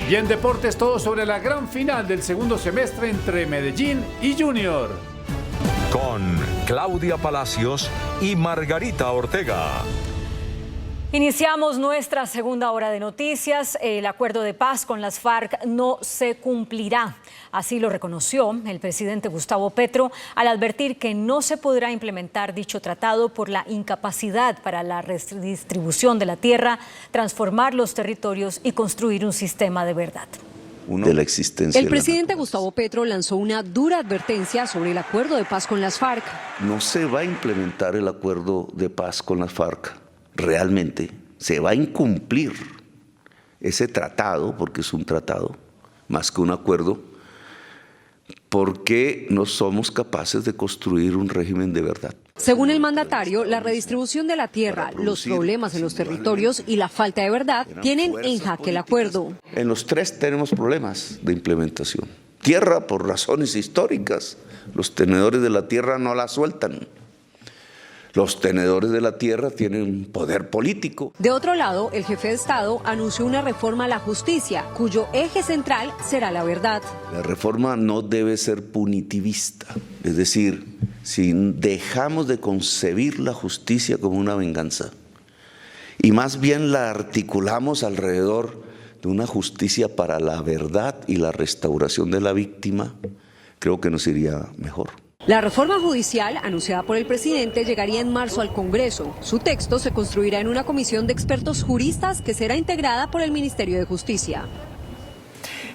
Y en deportes, todo sobre la gran final del segundo semestre entre Medellín y Junior. Con Claudia Palacios y Margarita Ortega. Iniciamos nuestra segunda hora de noticias. El acuerdo de paz con las FARC no se cumplirá. Así lo reconoció el presidente Gustavo Petro al advertir que no se podrá implementar dicho tratado por la incapacidad para la redistribución de la tierra, transformar los territorios y construir un sistema de verdad. De la existencia. El presidente Gustavo Petro lanzó una dura advertencia sobre el acuerdo de paz con las FARC. No se va a implementar el acuerdo de paz con las FARC. Realmente se va a incumplir ese tratado, porque es un tratado, más que un acuerdo, porque no somos capaces de construir un régimen de verdad. Según el mandatario, la redistribución de la tierra, los problemas en los territorios y la falta de verdad tienen en jaque el acuerdo. En los tres tenemos problemas de implementación. Tierra, por razones históricas, los tenedores de la tierra no la sueltan. Los tenedores de la tierra tienen poder político. De otro lado, el jefe de Estado anunció una reforma a la justicia, cuyo eje central será la verdad. La reforma no debe ser punitivista, es decir, si dejamos de concebir la justicia como una venganza y más bien la articulamos alrededor de una justicia para la verdad y la restauración de la víctima, creo que nos iría mejor. La reforma judicial anunciada por el presidente llegaría en marzo al Congreso. Su texto se construirá en una comisión de expertos juristas que será integrada por el Ministerio de Justicia.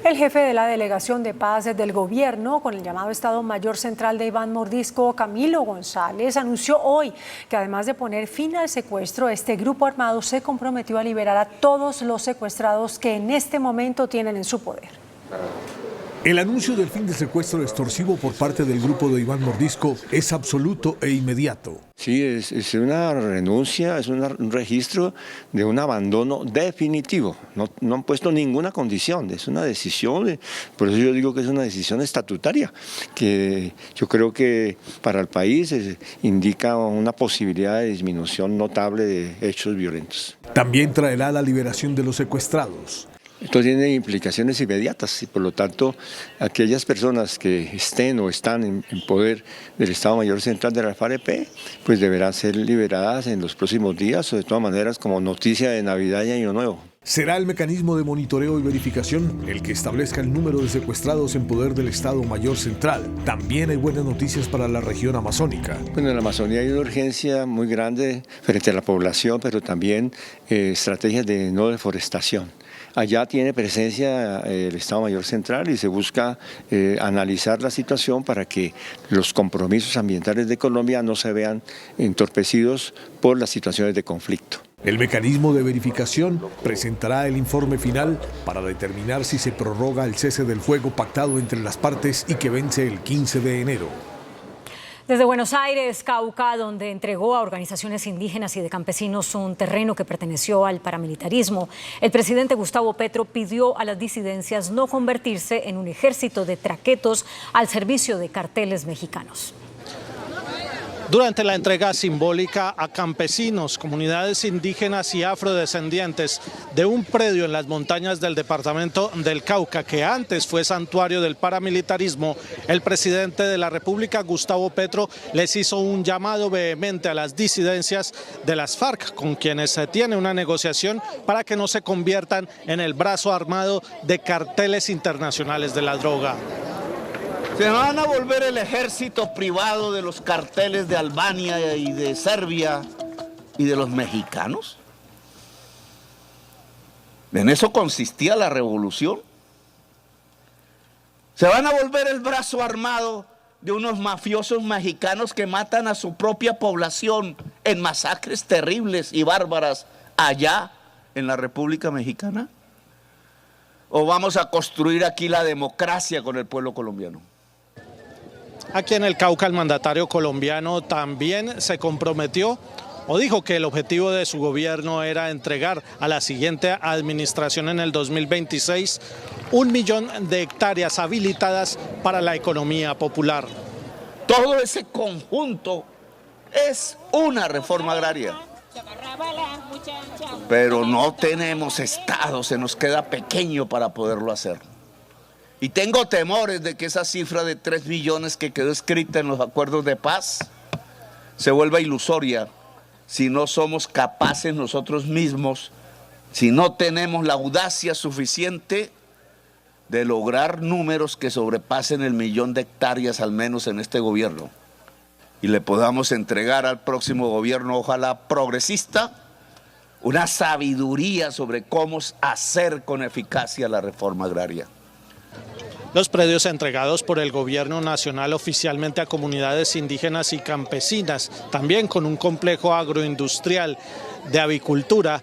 El jefe de la Delegación de Paz del Gobierno, con el llamado Estado Mayor Central de Iván Mordisco, Camilo González, anunció hoy que además de poner fin al secuestro, este grupo armado se comprometió a liberar a todos los secuestrados que en este momento tienen en su poder. El anuncio del fin del secuestro extorsivo por parte del grupo de Iván Mordisco es absoluto e inmediato. Sí, es una renuncia, es un registro de un abandono definitivo. No han puesto ninguna condición, es una decisión, por eso yo digo que es una decisión estatutaria, que yo creo que para el país indica una posibilidad de disminución notable de hechos violentos. También traerá la liberación de los secuestrados. Esto tiene implicaciones inmediatas y por lo tanto aquellas personas que estén o están en poder del Estado Mayor Central de la FARC pues deberán ser liberadas en los próximos días o de todas maneras como noticia de Navidad y Año Nuevo. Será el mecanismo de monitoreo y verificación el que establezca el número de secuestrados en poder del Estado Mayor Central. También hay buenas noticias para la región amazónica. Bueno, en la Amazonía hay una urgencia muy grande frente a la población, pero también estrategias de no deforestación. Allá tiene presencia el Estado Mayor Central y se busca analizar la situación para que los compromisos ambientales de Colombia no se vean entorpecidos por las situaciones de conflicto. El mecanismo de verificación presentará el informe final para determinar si se prorroga el cese del fuego pactado entre las partes y que vence el 15 de enero. Desde Buenos Aires, Cauca, donde entregó a organizaciones indígenas y de campesinos un terreno que perteneció al paramilitarismo, el presidente Gustavo Petro pidió a las disidencias no convertirse en un ejército de traquetos al servicio de carteles mexicanos. Durante la entrega simbólica a campesinos, comunidades indígenas y afrodescendientes de un predio en las montañas del departamento del Cauca, que antes fue santuario del paramilitarismo, el presidente de la República, Gustavo Petro, les hizo un llamado vehemente a las disidencias de las FARC, con quienes se tiene una negociación para que no se conviertan en el brazo armado de carteles internacionales de la droga. ¿Se van a volver el ejército privado de los carteles de Albania y de Serbia y de los mexicanos? ¿En eso consistía la revolución? ¿Se van a volver el brazo armado de unos mafiosos mexicanos que matan a su propia población en masacres terribles y bárbaras allá en la República Mexicana? ¿O vamos a construir aquí la democracia con el pueblo colombiano? Aquí en el Cauca el mandatario colombiano también se comprometió o dijo que el objetivo de su gobierno era entregar a la siguiente administración en el 2026 1 millón de hectáreas habilitadas para la economía popular. Todo ese conjunto es una reforma agraria. Pero no tenemos Estado, se nos queda pequeño para poderlo hacer. Y tengo temores de que esa cifra de 3 billones que quedó escrita en los acuerdos de paz se vuelva ilusoria si no somos capaces nosotros mismos, si no tenemos la audacia suficiente de lograr números que sobrepasen el 1 millón de hectáreas al menos en este gobierno y le podamos entregar al próximo gobierno, ojalá progresista, una sabiduría sobre cómo hacer con eficacia la reforma agraria. Los predios entregados por el gobierno nacional oficialmente a comunidades indígenas y campesinas, también con un complejo agroindustrial de avicultura,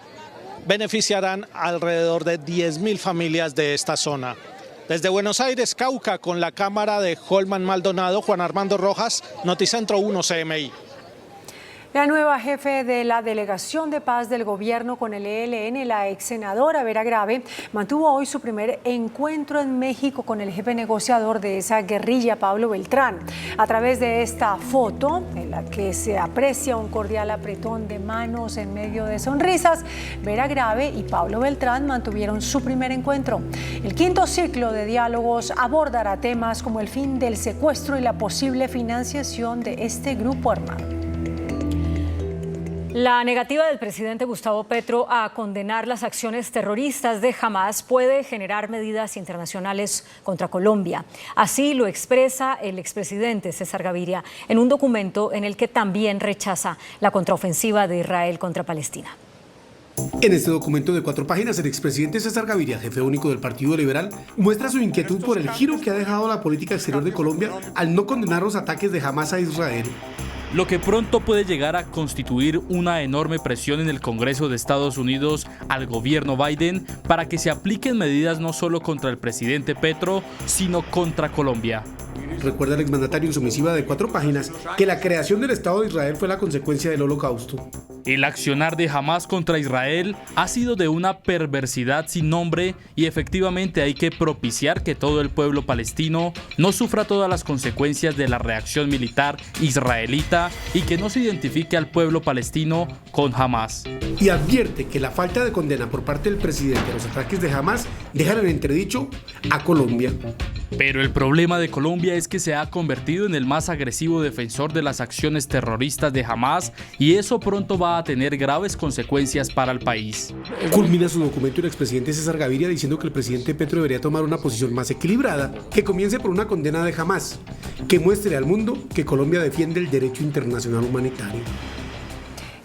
beneficiarán alrededor de 10.000 familias de esta zona. Desde Buenos Aires, Cauca, con la cámara de Holman Maldonado, Juan Armando Rojas, Noticentro 1 CMI. La nueva jefe de la Delegación de Paz del Gobierno con el ELN, la ex senadora Vera Grave, mantuvo hoy su primer encuentro en México con el jefe negociador de esa guerrilla, Pablo Beltrán. A través de esta foto, en la que se aprecia un cordial apretón de manos en medio de sonrisas, Vera Grave y Pablo Beltrán mantuvieron su primer encuentro. El quinto ciclo de diálogos abordará temas como el fin del secuestro y la posible financiación de este grupo armado. La negativa del presidente Gustavo Petro a condenar las acciones terroristas de Hamás puede generar medidas internacionales contra Colombia. Así lo expresa el expresidente César Gaviria en un documento en el que también rechaza la contraofensiva de Israel contra Palestina. En este documento de 4 páginas, el expresidente César Gaviria, jefe único del Partido Liberal, muestra su inquietud por el giro que ha dejado la política exterior de Colombia al no condenar los ataques de Hamás a Israel. Lo que pronto puede llegar a constituir una enorme presión en el Congreso de Estados Unidos al gobierno Biden para que se apliquen medidas no solo contra el presidente Petro, sino contra Colombia. Recuerda el exmandatario en su misiva de 4 páginas que la creación del Estado de Israel fue la consecuencia del Holocausto. El accionar de Hamás contra Israel ha sido de una perversidad sin nombre y efectivamente hay que propiciar que todo el pueblo palestino no sufra todas las consecuencias de la reacción militar israelita y que no se identifique al pueblo palestino con Hamás. Y advierte que la falta de condena por parte del presidente a los ataques de Hamás dejan en entredicho a Colombia. Pero el problema de Colombia es que se ha convertido en el más agresivo defensor de las acciones terroristas de Hamás y eso pronto va a tener graves consecuencias para el país. Culmina su documento el expresidente César Gaviria diciendo que el presidente Petro debería tomar una posición más equilibrada, que comience por una condena de Hamás, que muestre al mundo que Colombia defiende el derecho internacional humanitario.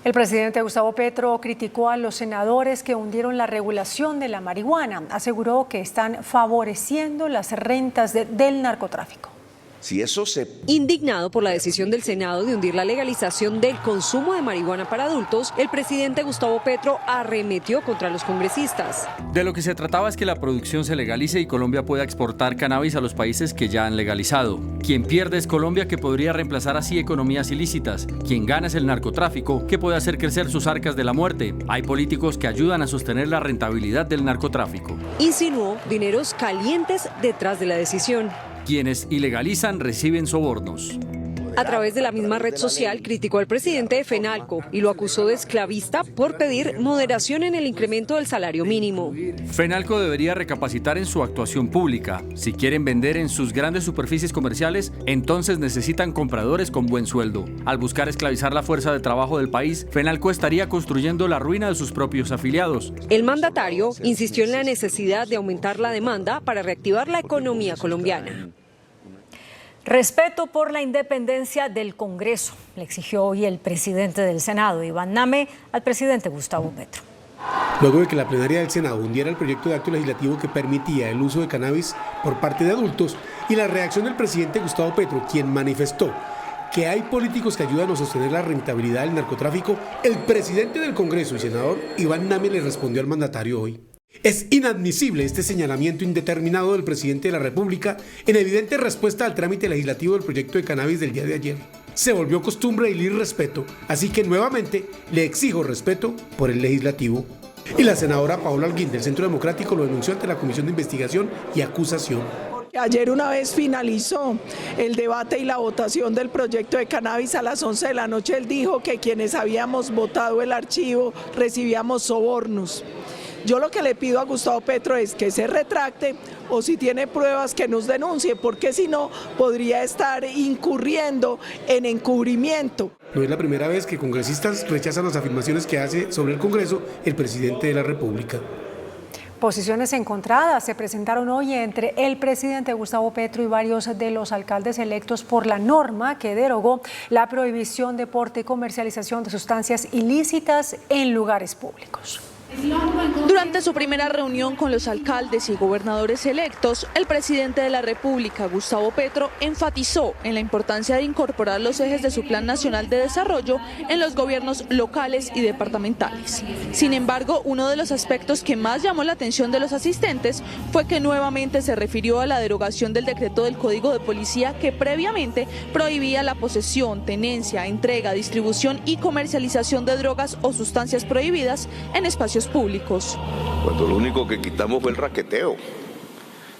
El presidente Gustavo Petro criticó a los senadores que hundieron la regulación de la marihuana. Aseguró que están favoreciendo las rentas del narcotráfico. Si eso se... Indignado por la decisión del Senado de hundir la legalización del consumo de marihuana para adultos, el presidente Gustavo Petro arremetió contra los congresistas. De lo que se trataba es que la producción se legalice y Colombia pueda exportar cannabis a los países que ya han legalizado. Quien pierde es Colombia, que podría reemplazar así economías ilícitas. Quien gana es el narcotráfico, que puede hacer crecer sus arcas de la muerte. Hay políticos que ayudan a sostener la rentabilidad del narcotráfico. Insinuó dineros calientes detrás de la decisión. Quienes ilegalizan reciben sobornos. A través de la misma red social criticó al presidente de FENALCO y lo acusó de esclavista por pedir moderación en el incremento del salario mínimo. FENALCO debería recapacitar en su actuación pública. Si quieren vender en sus grandes superficies comerciales, entonces necesitan compradores con buen sueldo. Al buscar esclavizar la fuerza de trabajo del país, FENALCO estaría construyendo la ruina de sus propios afiliados. El mandatario insistió en la necesidad de aumentar la demanda para reactivar la economía colombiana. Respeto por la independencia del Congreso, le exigió hoy el presidente del Senado, Iván Name, al presidente Gustavo Petro. Luego de que la plenaria del Senado hundiera el proyecto de acto legislativo que permitía el uso de cannabis por parte de adultos y la reacción del presidente Gustavo Petro, quien manifestó que hay políticos que ayudan a sostener la rentabilidad del narcotráfico, el presidente del Congreso y senador Iván Name le respondió al mandatario hoy. Es inadmisible este señalamiento indeterminado del presidente de la República en evidente respuesta al trámite legislativo del proyecto de cannabis del día de ayer. Se volvió costumbre el irrespeto, así que nuevamente le exijo respeto por el legislativo. Y la senadora Paola Holguín del Centro Democrático lo denunció ante la Comisión de Investigación y Acusación. Ayer una vez finalizó el debate y la votación del proyecto de cannabis a las 11 de la noche. Él dijo que quienes habíamos votado el archivo recibíamos sobornos. Yo lo que le pido a Gustavo Petro es que se retracte o si tiene pruebas que nos denuncie, porque si no podría estar incurriendo en encubrimiento. No es la primera vez que congresistas rechazan las afirmaciones que hace sobre el Congreso el presidente de la República. Posiciones encontradas se presentaron hoy entre el presidente Gustavo Petro y varios de los alcaldes electos por la norma que derogó la prohibición de porte y comercialización de sustancias ilícitas en lugares públicos. Durante su primera reunión con los alcaldes y gobernadores electos, el presidente de la República, Gustavo Petro, enfatizó en la importancia de incorporar los ejes de su Plan Nacional de Desarrollo en los gobiernos locales y departamentales. Sin embargo, uno de los aspectos que más llamó la atención de los asistentes fue que nuevamente se refirió a la derogación del decreto del Código de Policía que previamente prohibía la posesión, tenencia, entrega, distribución y comercialización de drogas o sustancias prohibidas en espacios públicos. Cuando lo único que quitamos fue el raqueteo,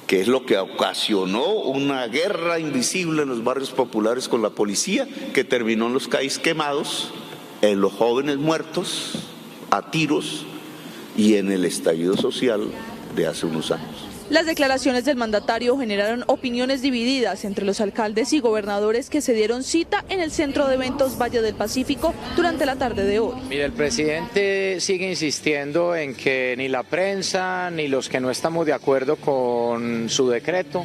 que es lo que ocasionó una guerra invisible en los barrios populares con la policía, que terminó en los CAIs quemados, en los jóvenes muertos a tiros y en el estallido social de hace unos años. Las declaraciones del mandatario generaron opiniones divididas entre los alcaldes y gobernadores que se dieron cita en el Centro de Eventos Valle del Pacífico durante la tarde de hoy. Mire, el presidente sigue insistiendo en que ni la prensa ni los que no estamos de acuerdo con su decreto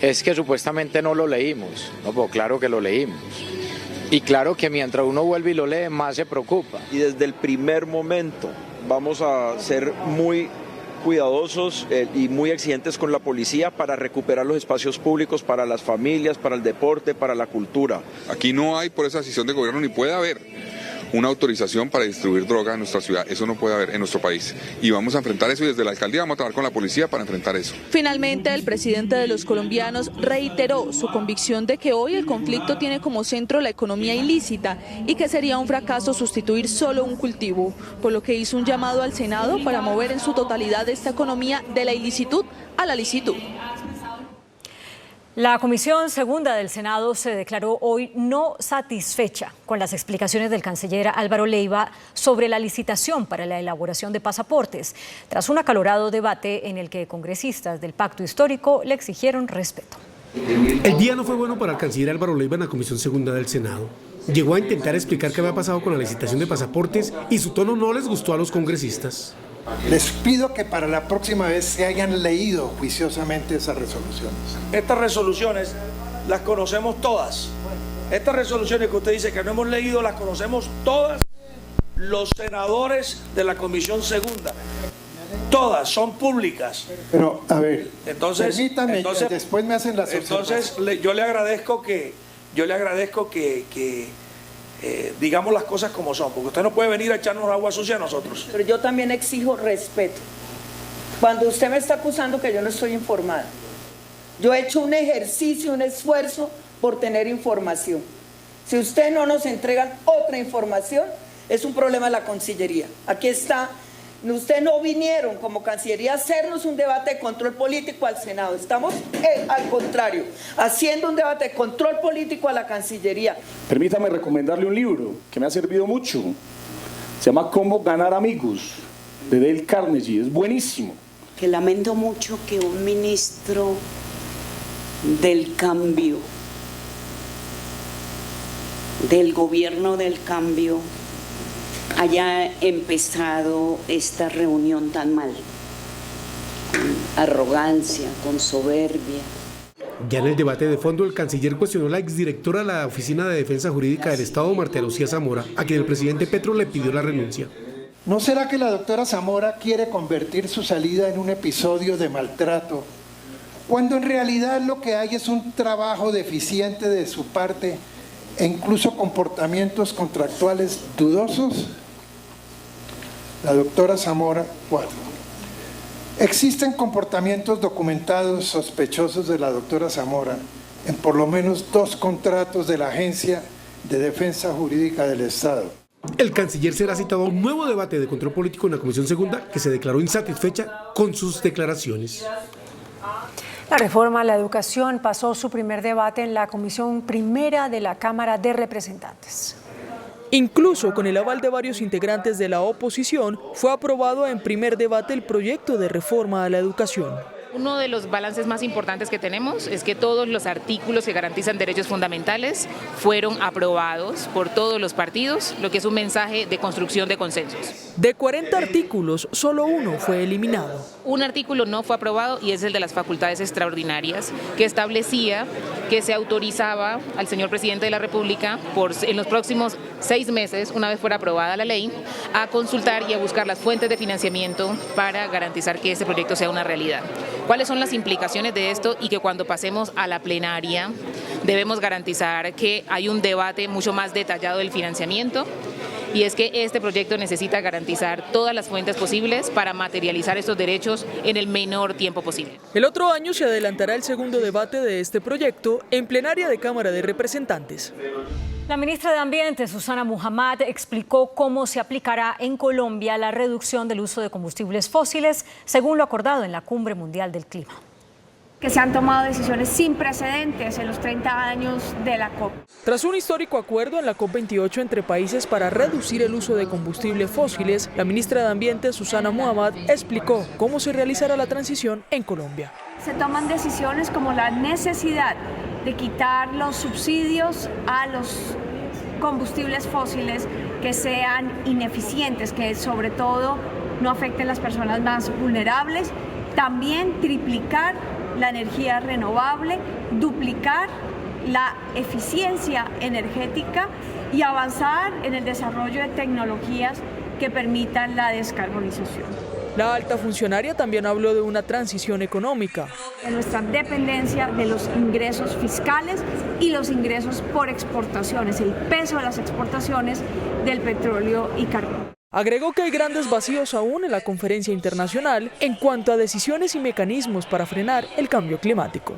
es que supuestamente no lo leímos. No, pues claro que lo leímos. Y claro que mientras uno vuelve y lo lee, más se preocupa. Y desde el primer momento vamos a ser muy cuidadosos y muy exigentes con la policía para recuperar los espacios públicos para las familias, para el deporte, para la cultura. Aquí no hay por esa decisión de gobierno ni puede haber una autorización para distribuir droga en nuestra ciudad. Eso no puede haber en nuestro país. Y vamos a enfrentar eso y desde la alcaldía vamos a trabajar con la policía para enfrentar eso. Finalmente, el presidente de los colombianos reiteró su convicción de que hoy el conflicto tiene como centro la economía ilícita y que sería un fracaso sustituir solo un cultivo, por lo que hizo un llamado al Senado para mover en su totalidad esta economía de la ilicitud a la licitud. La Comisión Segunda del Senado se declaró hoy no satisfecha con las explicaciones del canciller Álvaro Leiva sobre la licitación para la elaboración de pasaportes, tras un acalorado debate en el que congresistas del Pacto Histórico le exigieron respeto. El día no fue bueno para el canciller Álvaro Leiva en la Comisión Segunda del Senado. Llegó a intentar explicar qué había pasado con la licitación de pasaportes y su tono no les gustó a los congresistas. Les pido que para la próxima vez se hayan leído juiciosamente esas resoluciones. Estas resoluciones las conocemos todas. Estas resoluciones que usted dice que no hemos leído las conocemos todas los senadores de la Comisión Segunda. Todas son públicas. Pero, a ver, entonces, permítame, después me hacen las observaciones. Entonces, yo le agradezco que digamos las cosas como son, porque usted no puede venir a echarnos agua sucia a nosotros. Pero yo también exijo respeto. Cuando usted me está acusando que yo no estoy informada, yo he hecho un ejercicio, un esfuerzo por tener información. Si usted no nos entrega otra información, es un problema de la Cancillería. Aquí está. Ustedes no vinieron como Cancillería a hacernos un debate de control político al Senado. Estamos, al contrario, haciendo un debate de control político a la Cancillería. Permítame recomendarle un libro que me ha servido mucho. Se llama Cómo ganar amigos, de Dale Carnegie. Es buenísimo. Que lamento mucho que un ministro del cambio, del gobierno del cambio, haya empezado esta reunión tan mal, con arrogancia, con soberbia. Ya en el debate de fondo, el canciller cuestionó a la exdirectora de la Oficina de Defensa Jurídica del Estado, Marta Lucía Zamora, a quien el presidente Petro le pidió la renuncia. ¿No será que la doctora Zamora quiere convertir su salida en un episodio de maltrato, cuando en realidad lo que hay es un trabajo deficiente de su parte e incluso comportamientos contractuales dudosos? La doctora Zamora, 4. Existen comportamientos documentados sospechosos de la doctora Zamora en por lo menos 2 contratos de la Agencia de Defensa Jurídica del Estado. El canciller será citado a un nuevo debate de control político en la Comisión Segunda, que se declaró insatisfecha con sus declaraciones. La reforma a la educación pasó su primer debate en la Comisión Primera de la Cámara de Representantes. Incluso con el aval de varios integrantes de la oposición, fue aprobado en primer debate el proyecto de reforma a la educación. Uno de los balances más importantes que tenemos es que todos los artículos que garantizan derechos fundamentales fueron aprobados por todos los partidos, lo que es un mensaje de construcción de consensos. De 40 artículos, solo uno fue eliminado. Un artículo no fue aprobado y es el de las facultades extraordinarias, que establecía que se autorizaba al señor presidente de la República en los próximos 6 meses, una vez fuera aprobada la ley, a consultar y a buscar las fuentes de financiamiento para garantizar que este proyecto sea una realidad. ¿Cuáles son las implicaciones de esto? Y que cuando pasemos a la plenaria debemos garantizar que hay un debate mucho más detallado del financiamiento. Y es que este proyecto necesita garantizar todas las fuentes posibles para materializar estos derechos en el menor tiempo posible. El otro año se adelantará el segundo debate de este proyecto en plenaria de Cámara de Representantes. La ministra de Ambiente, Susana Muhammad, explicó cómo se aplicará en Colombia la reducción del uso de combustibles fósiles, según lo acordado en la Cumbre Mundial del Clima. Que se han tomado decisiones sin precedentes en los 30 años de la COP. Tras un histórico acuerdo en la COP28 entre países para reducir el uso de combustibles fósiles, la ministra de Ambiente, Susana Muhammad, explicó cómo se realizará la transición en Colombia. Se toman decisiones como la necesidad de quitar los subsidios a los combustibles fósiles que sean ineficientes, que sobre todo no afecten a las personas más vulnerables. También triplicar la energía renovable, duplicar la eficiencia energética y avanzar en el desarrollo de tecnologías que permitan la descarbonización. La alta funcionaria también habló de una transición económica. De nuestra dependencia de los ingresos fiscales y los ingresos por exportaciones, el peso de las exportaciones del petróleo y carbón. Agregó que hay grandes vacíos aún en la conferencia internacional en cuanto a decisiones y mecanismos para frenar el cambio climático.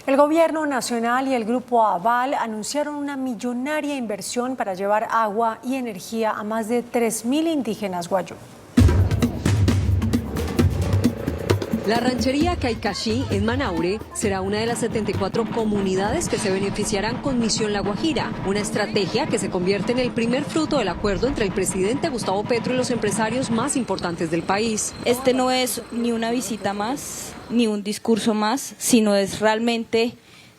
El Gobierno Nacional y el Grupo Aval anunciaron una millonaria inversión para llevar agua y energía a más de 3.000 indígenas guayú. La ranchería Caicaxí en Manaure será una de las 74 comunidades que se beneficiarán con Misión La Guajira, una estrategia que se convierte en el primer fruto del acuerdo entre el presidente Gustavo Petro y los empresarios más importantes del país. Este no es ni una visita más, ni un discurso más, sino es realmente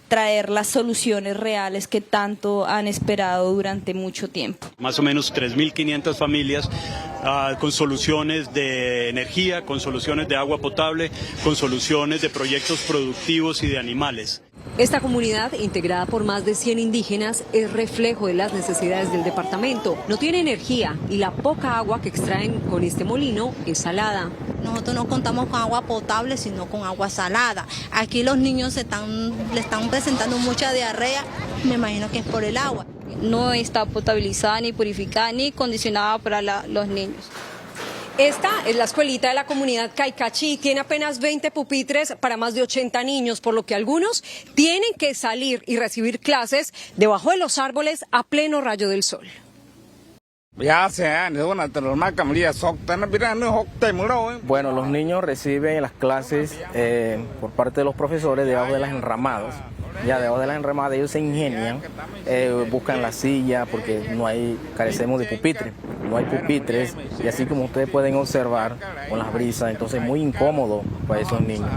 traer las soluciones reales que tanto han esperado durante mucho tiempo. Más o menos 3.500 familias con soluciones de energía, con soluciones de agua potable, con soluciones de proyectos productivos y de animales. Esta comunidad, integrada por más de 100 indígenas, es reflejo de las necesidades del departamento. No tiene energía y la poca agua que extraen con este molino es salada. Nosotros no contamos con agua potable, sino con agua salada. Aquí los niños le están presentando mucha diarrea, me imagino que es por el agua. No está potabilizada, ni purificada, ni condicionada para los niños. Esta es la escuelita de la comunidad Caicaxí, tiene apenas 20 pupitres para más de 80 niños, por lo que algunos tienen que salir y recibir clases debajo de los árboles a pleno rayo del sol. Bueno, los niños reciben las clases por parte de los profesores debajo de las enramadas. Ya debajo de las enramadas ellos se ingenian, buscan la silla porque carecemos de pupitres, no hay pupitres y así como ustedes pueden observar con las brisas, entonces es muy incómodo para esos niños.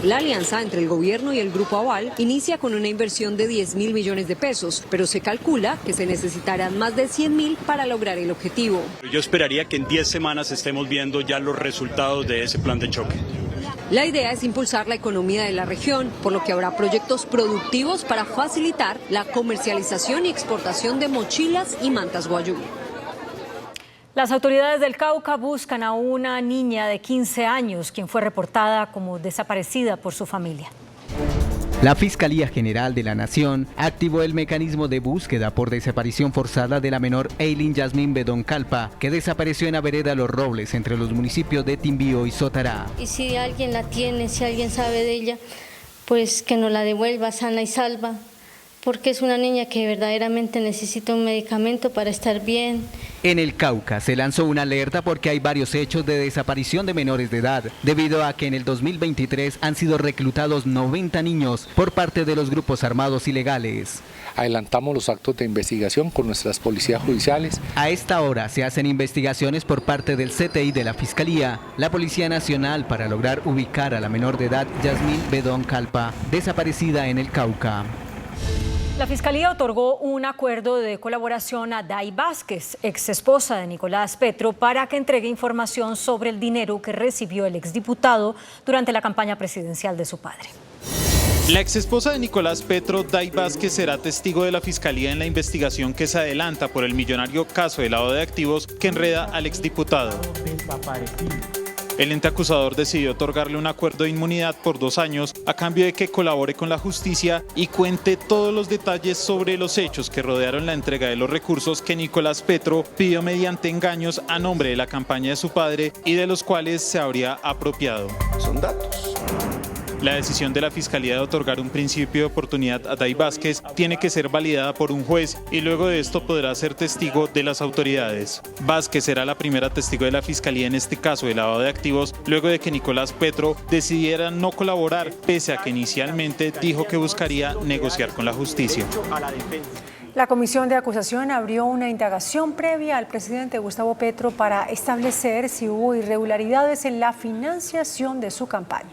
La alianza entre el gobierno y el Grupo Aval inicia con una inversión de 10.000 millones de pesos, pero se calcula que se necesitarán más de 100.000 para lograr el objetivo. Yo esperaría que en 10 semanas estemos viendo ya los resultados de ese plan de choque. La idea es impulsar la economía de la región, por lo que habrá proyectos productivos para facilitar la comercialización y exportación de mochilas y mantas guayú. Las autoridades del Cauca buscan a una niña de 15 años, quien fue reportada como desaparecida por su familia. La Fiscalía General de la Nación activó el mecanismo de búsqueda por desaparición forzada de la menor Eileen Yasmín Bedón Calpa, que desapareció en la vereda Los Robles, entre los municipios de Timbío y Sotará. Y si alguien la tiene, si alguien sabe de ella, pues que nos la devuelva sana y salva, porque es una niña que verdaderamente necesita un medicamento para estar bien. En el Cauca se lanzó una alerta porque hay varios hechos de desaparición de menores de edad, debido a que en el 2023 han sido reclutados 90 niños por parte de los grupos armados ilegales. Adelantamos los actos de investigación con nuestras policías judiciales. A esta hora se hacen investigaciones por parte del CTI de la Fiscalía, la Policía Nacional, para lograr ubicar a la menor de edad Yasmín Bedón Calpa, desaparecida en el Cauca. La Fiscalía otorgó un acuerdo de colaboración a Day Vázquez, ex esposa de Nicolás Petro, para que entregue información sobre el dinero que recibió el exdiputado durante la campaña presidencial de su padre. La exesposa de Nicolás Petro, Day Vázquez, será testigo de la Fiscalía en la investigación que se adelanta por el millonario caso de lavado de activos que enreda al exdiputado. El ente acusador decidió otorgarle un acuerdo de inmunidad por 2 años a cambio de que colabore con la justicia y cuente todos los detalles sobre los hechos que rodearon la entrega de los recursos que Nicolás Petro pidió mediante engaños a nombre de la campaña de su padre y de los cuales se habría apropiado. Son datos. La decisión de la Fiscalía de otorgar un principio de oportunidad a Day Vázquez tiene que ser validada por un juez y luego de esto podrá ser testigo de las autoridades. Vázquez será la primera testigo de la Fiscalía en este caso de lavado de activos, luego de que Nicolás Petro decidiera no colaborar, pese a que inicialmente dijo que buscaría negociar con la justicia. La Comisión de Acusación abrió una indagación previa al presidente Gustavo Petro para establecer si hubo irregularidades en la financiación de su campaña.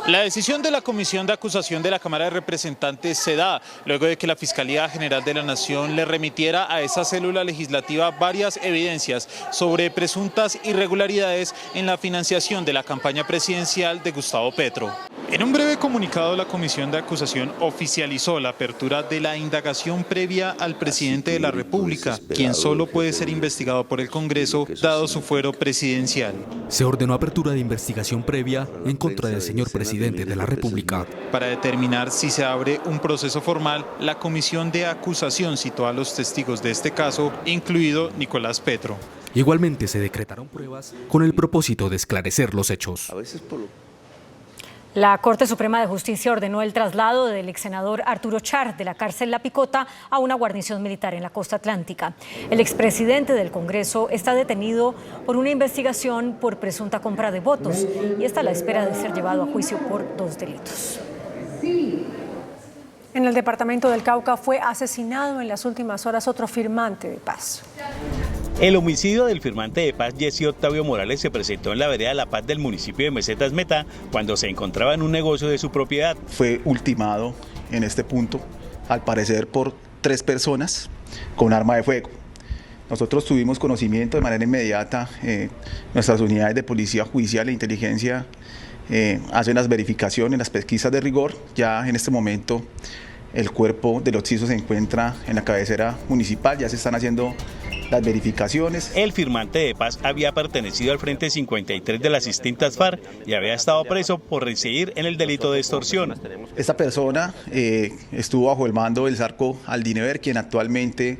La decisión de la Comisión de Acusación de la Cámara de Representantes se da luego de que la Fiscalía General de la Nación le remitiera a esa célula legislativa varias evidencias sobre presuntas irregularidades en la financiación de la campaña presidencial de Gustavo Petro. En un breve comunicado, la Comisión de Acusación oficializó la apertura de la indagación previa al presidente de la República, quien solo puede ser investigado por el Congreso dado su fuero presidencial. Se ordenó apertura de investigación previa en contra del señor presidente de la República. Para determinar si se abre un proceso formal, la Comisión de Acusación citó a los testigos de este caso, incluido Nicolás Petro. Igualmente se decretaron pruebas con el propósito de esclarecer los hechos. La Corte Suprema de Justicia ordenó el traslado del ex senador Arturo Char de la cárcel La Picota a una guarnición militar en la costa atlántica. El expresidente del Congreso está detenido por una investigación por presunta compra de votos y está a la espera de ser llevado a juicio por 2 delitos. En el departamento del Cauca fue asesinado en las últimas horas otro firmante de paz. El homicidio del firmante de paz Jesse Octavio Morales se presentó en la vereda La Paz del municipio de Mesetas Meta cuando se encontraba en un negocio de su propiedad. Fue ultimado en este punto, al parecer por 3 personas con arma de fuego. Nosotros tuvimos conocimiento de manera inmediata, nuestras unidades de policía judicial e inteligencia hacen las verificaciones, las pesquisas de rigor. Ya en este momento el cuerpo del occiso se encuentra en la cabecera municipal, ya se están haciendo las verificaciones. El firmante de paz había pertenecido al Frente 53 de las distintas FARC y había estado preso por reincidir en el delito de extorsión. Esta persona estuvo bajo el mando del Zarco Aldinever, quien actualmente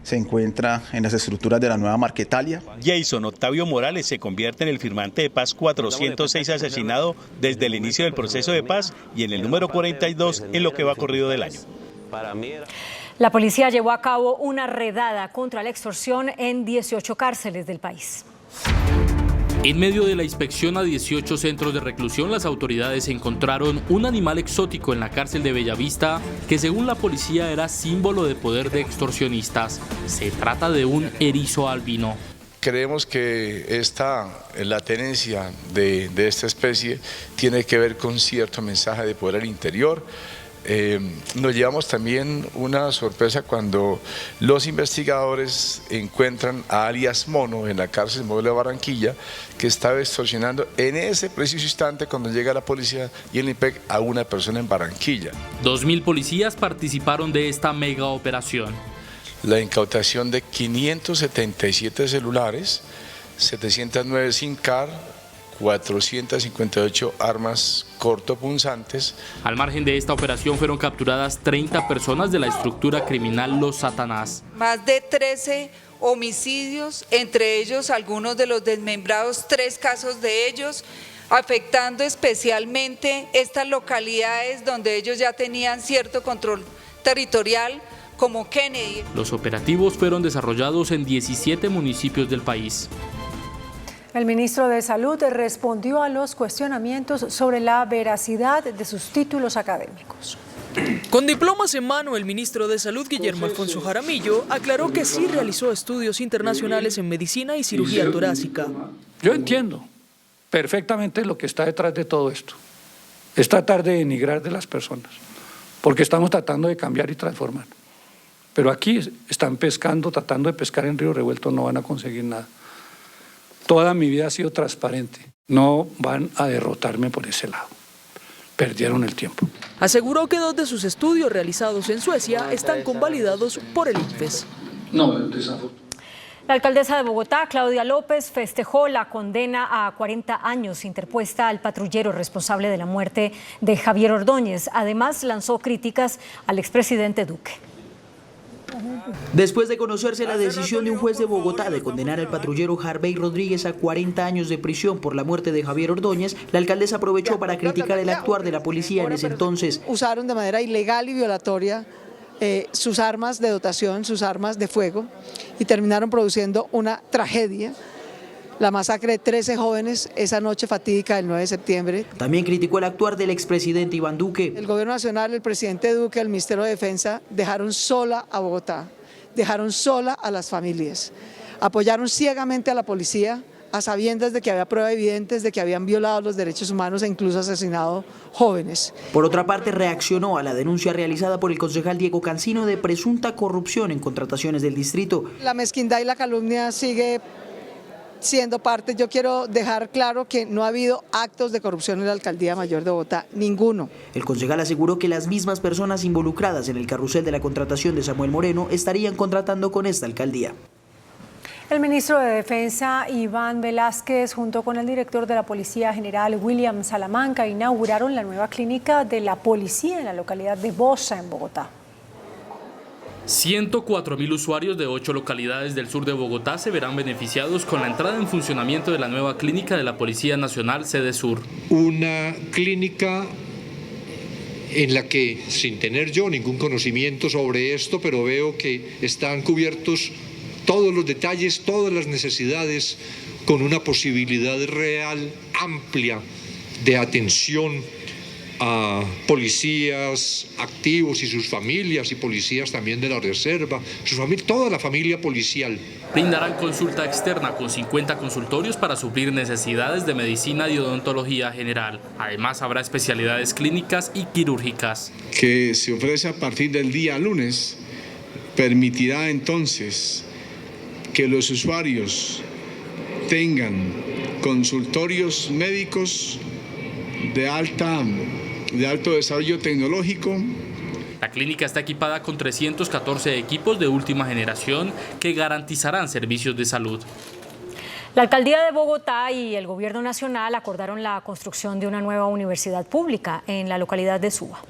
se encuentra en las estructuras de la nueva Marquetalia. Jason Octavio Morales se convierte en el firmante de paz 406 asesinado desde el inicio del proceso de paz y en el número 42 en lo que va corrido del año. La policía llevó a cabo una redada contra la extorsión en 18 cárceles del país. En medio de la inspección a 18 centros de reclusión, las autoridades encontraron un animal exótico en la cárcel de Bellavista que, según la policía, era símbolo de poder de extorsionistas. Se trata de un erizo albino. Creemos que la tenencia de esta especie tiene que ver con cierto mensaje de poder al interior. Nos llevamos también una sorpresa cuando los investigadores encuentran a alias Mono en la cárcel modelo de Barranquilla, que estaba extorsionando en ese preciso instante cuando llega la policía y el INPEC a una persona en Barranquilla. 2.000 policías participaron de esta mega operación. La incautación de 577 celulares, 709 SIM card, 458 armas cortopunzantes. Al margen de esta operación fueron capturadas 30 personas de la estructura criminal Los Satanás. Más de 13 homicidios, entre ellos algunos de los desmembrados, 3 casos de ellos, afectando especialmente estas localidades donde ellos ya tenían cierto control territorial, como Kennedy. Los operativos fueron desarrollados en 17 municipios del país. El ministro de Salud respondió a los cuestionamientos sobre la veracidad de sus títulos académicos. Con diplomas en mano, el ministro de Salud, Guillermo Alfonso Jaramillo, aclaró que sí realizó estudios internacionales en medicina y cirugía torácica. Yo entiendo perfectamente lo que está detrás de todo esto. Es tratar de denigrar de las personas, porque estamos tratando de cambiar y transformar. Pero aquí están pescando, tratando de pescar en río revuelto, no van a conseguir nada. Toda mi vida ha sido transparente. No van a derrotarme por ese lado. Perdieron el tiempo. Aseguró que 2 de sus estudios realizados en Suecia están convalidados por el ICFES. No, desafortunadamente. La alcaldesa de Bogotá, Claudia López, festejó la condena a 40 años interpuesta al patrullero responsable de la muerte de Javier Ordóñez. Además, lanzó críticas al expresidente Duque. Después de conocerse la decisión de un juez de Bogotá de condenar al patrullero Harvey Rodríguez a 40 años de prisión por la muerte de Javier Ordóñez, la alcaldesa aprovechó para criticar el actuar de la policía en ese entonces. Usaron de manera ilegal y violatoria sus armas de dotación, sus armas de fuego, y terminaron produciendo una tragedia, la masacre de 13 jóvenes esa noche fatídica del 9 de septiembre. También criticó el actuar del expresidente Iván Duque. El gobierno nacional, el presidente Duque, el Ministerio de Defensa dejaron sola a Bogotá, dejaron sola a las familias, apoyaron ciegamente a la policía, a sabiendas de que había pruebas evidentes de que habían violado los derechos humanos e incluso asesinado jóvenes. Por otra parte, reaccionó a la denuncia realizada por el concejal Diego Cancino de presunta corrupción en contrataciones del distrito. La mezquindad y la calumnia sigue siendo parte. Yo quiero dejar claro que no ha habido actos de corrupción en la Alcaldía Mayor de Bogotá, ninguno. El concejal aseguró que las mismas personas involucradas en el carrusel de la contratación de Samuel Moreno estarían contratando con esta alcaldía. El ministro de Defensa, Iván Velázquez, junto con el director de la Policía General, William Salamanca, inauguraron la nueva clínica de la policía en la localidad de Bosa, en Bogotá. 104.000 usuarios de 8 localidades del sur de Bogotá se verán beneficiados con la entrada en funcionamiento de la nueva clínica de la Policía Nacional, sede sur. Una clínica en la que, sin tener yo ningún conocimiento sobre esto, pero veo que están cubiertos todos los detalles, todas las necesidades, con una posibilidad real, amplia, de atención a policías activos y sus familias, y policías también de la reserva, toda la familia policial. Brindarán consulta externa con 50 consultorios para suplir necesidades de medicina y odontología general. Además, habrá especialidades clínicas y quirúrgicas. Que se ofrece a partir del día lunes permitirá entonces que los usuarios tengan consultorios médicos de alto desarrollo tecnológico. La clínica está equipada con 314 equipos de última generación que garantizarán servicios de salud. La Alcaldía de Bogotá y el Gobierno Nacional acordaron la construcción de una nueva universidad pública en la localidad de Suba.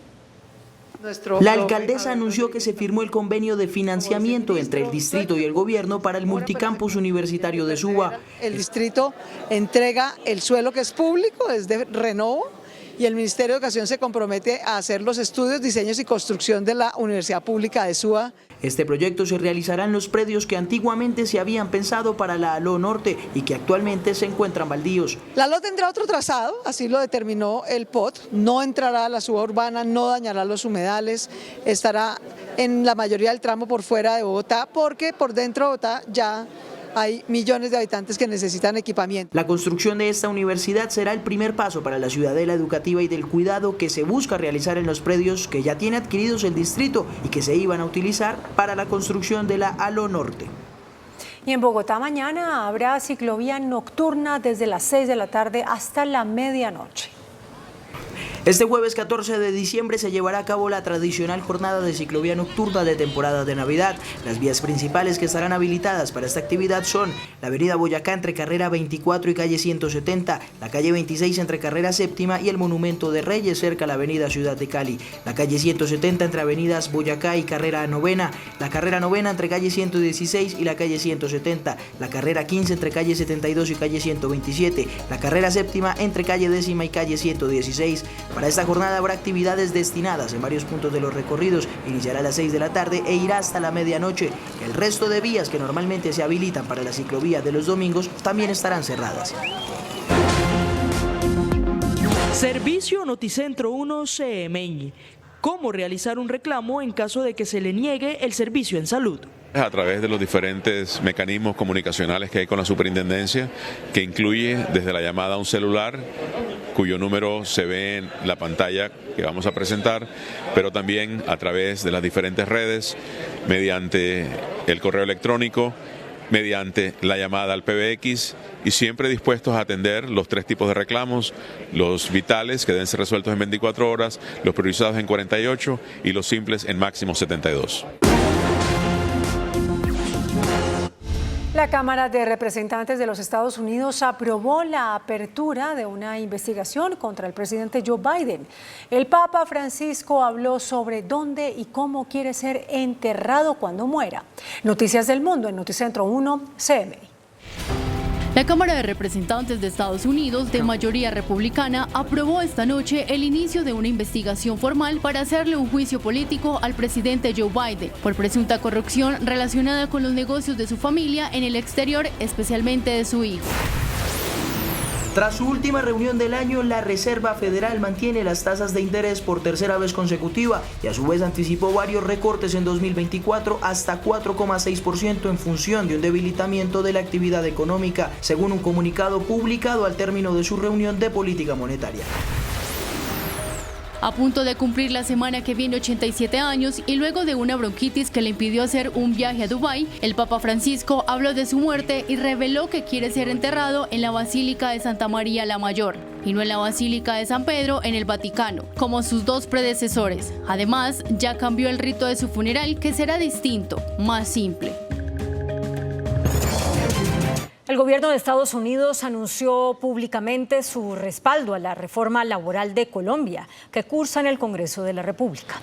La alcaldesa anunció que se firmó el convenio de financiamiento entre el distrito y el gobierno para el multicampus universitario de Suba. El distrito entrega el suelo que es público, es de Renovo, y el Ministerio de Educación se compromete a hacer los estudios, diseños y construcción de la Universidad Pública de Suba. Este proyecto se realizará en los predios que antiguamente se habían pensado para la ALO Norte y que actualmente se encuentran baldíos. La ALO tendrá otro trazado, así lo determinó el POT, no entrará a la suba urbana, no dañará los humedales, estará en la mayoría del tramo por fuera de Bogotá, porque por dentro de Bogotá ya hay millones de habitantes que necesitan equipamiento. La construcción de esta universidad será el primer paso para la ciudadela educativa y del cuidado que se busca realizar en los predios que ya tiene adquiridos el distrito y que se iban a utilizar para la construcción de la ALO Norte. Y en Bogotá mañana habrá ciclovía nocturna desde las 6 de la tarde hasta la medianoche. Este jueves 14 de diciembre se llevará a cabo la tradicional jornada de ciclovía nocturna de temporada de Navidad. Las vías principales que estarán habilitadas para esta actividad son la avenida Boyacá entre carrera 24 y calle 170, la calle 26 entre carrera séptima y el Monumento de Reyes cerca a la avenida Ciudad de Cali, la calle 170 entre avenidas Boyacá y carrera novena, la carrera novena entre calle 116 y la calle 170, la carrera 15 entre calle 72 y calle 127, la carrera séptima entre calle décima y calle 116. Para esta jornada habrá actividades destinadas en varios puntos de los recorridos. Iniciará a las 6 de la tarde e irá hasta la medianoche. El resto de vías que normalmente se habilitan para la ciclovía de los domingos también estarán cerradas. Servicio Noticentro 1 CMI. ¿Cómo realizar un reclamo en caso de que se le niegue el servicio en salud? A través de los diferentes mecanismos comunicacionales que hay con la superintendencia, que incluye desde la llamada a un celular, cuyo número se ve en la pantalla que vamos a presentar, pero también a través de las diferentes redes, mediante el correo electrónico, mediante la llamada al PBX, y siempre dispuestos a atender los tres tipos de reclamos: los vitales, que deben ser resueltos en 24 horas, los priorizados en 48 y los simples en máximo 72. La Cámara de Representantes de los Estados Unidos aprobó la apertura de una investigación contra el presidente Joe Biden. El Papa Francisco habló sobre dónde y cómo quiere ser enterrado cuando muera. Noticias del Mundo en Noticentro 1 CMI. La Cámara de Representantes de Estados Unidos, de mayoría republicana, aprobó esta noche el inicio de una investigación formal para hacerle un juicio político al presidente Joe Biden por presunta corrupción relacionada con los negocios de su familia en el exterior, especialmente de su hijo. Tras su última reunión del año, la Reserva Federal mantiene las tasas de interés por tercera vez consecutiva y a su vez anticipó varios recortes en 2024 hasta 4,6% en función de un debilitamiento de la actividad económica, según un comunicado publicado al término de su reunión de política monetaria. A punto de cumplir la semana que viene 87 años y luego de una bronquitis que le impidió hacer un viaje a Dubái, el Papa Francisco habló de su muerte y reveló que quiere ser enterrado en la Basílica de Santa María la Mayor y no en la Basílica de San Pedro en el Vaticano, como sus dos predecesores. Además, ya cambió el rito de su funeral, que será distinto, más simple. El gobierno de Estados Unidos anunció públicamente su respaldo a la reforma laboral de Colombia, que cursa en el Congreso de la República.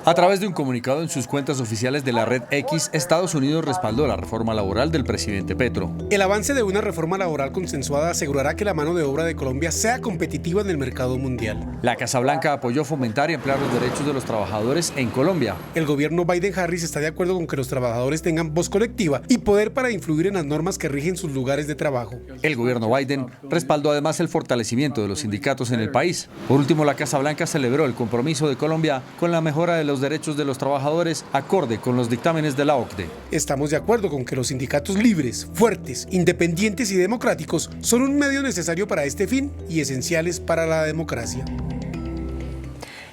A través de un comunicado en sus cuentas oficiales de la red X, Estados Unidos respaldó la reforma laboral del presidente Petro. El avance de una reforma laboral consensuada asegurará que la mano de obra de Colombia sea competitiva en el mercado mundial. La Casa Blanca apoyó fomentar y ampliar los derechos de los trabajadores en Colombia. El gobierno Biden-Harris está de acuerdo con que los trabajadores tengan voz colectiva y poder para influir en las normas que rigen sus lugares de trabajo. El gobierno Biden respaldó además el fortalecimiento de los sindicatos en el país. Por último, la Casa Blanca celebró el compromiso de Colombia con la mejora de los derechos de los trabajadores acorde con los dictámenes de la OCDE. Estamos de acuerdo con que los sindicatos libres, fuertes, independientes y democráticos son un medio necesario para este fin y esenciales para la democracia.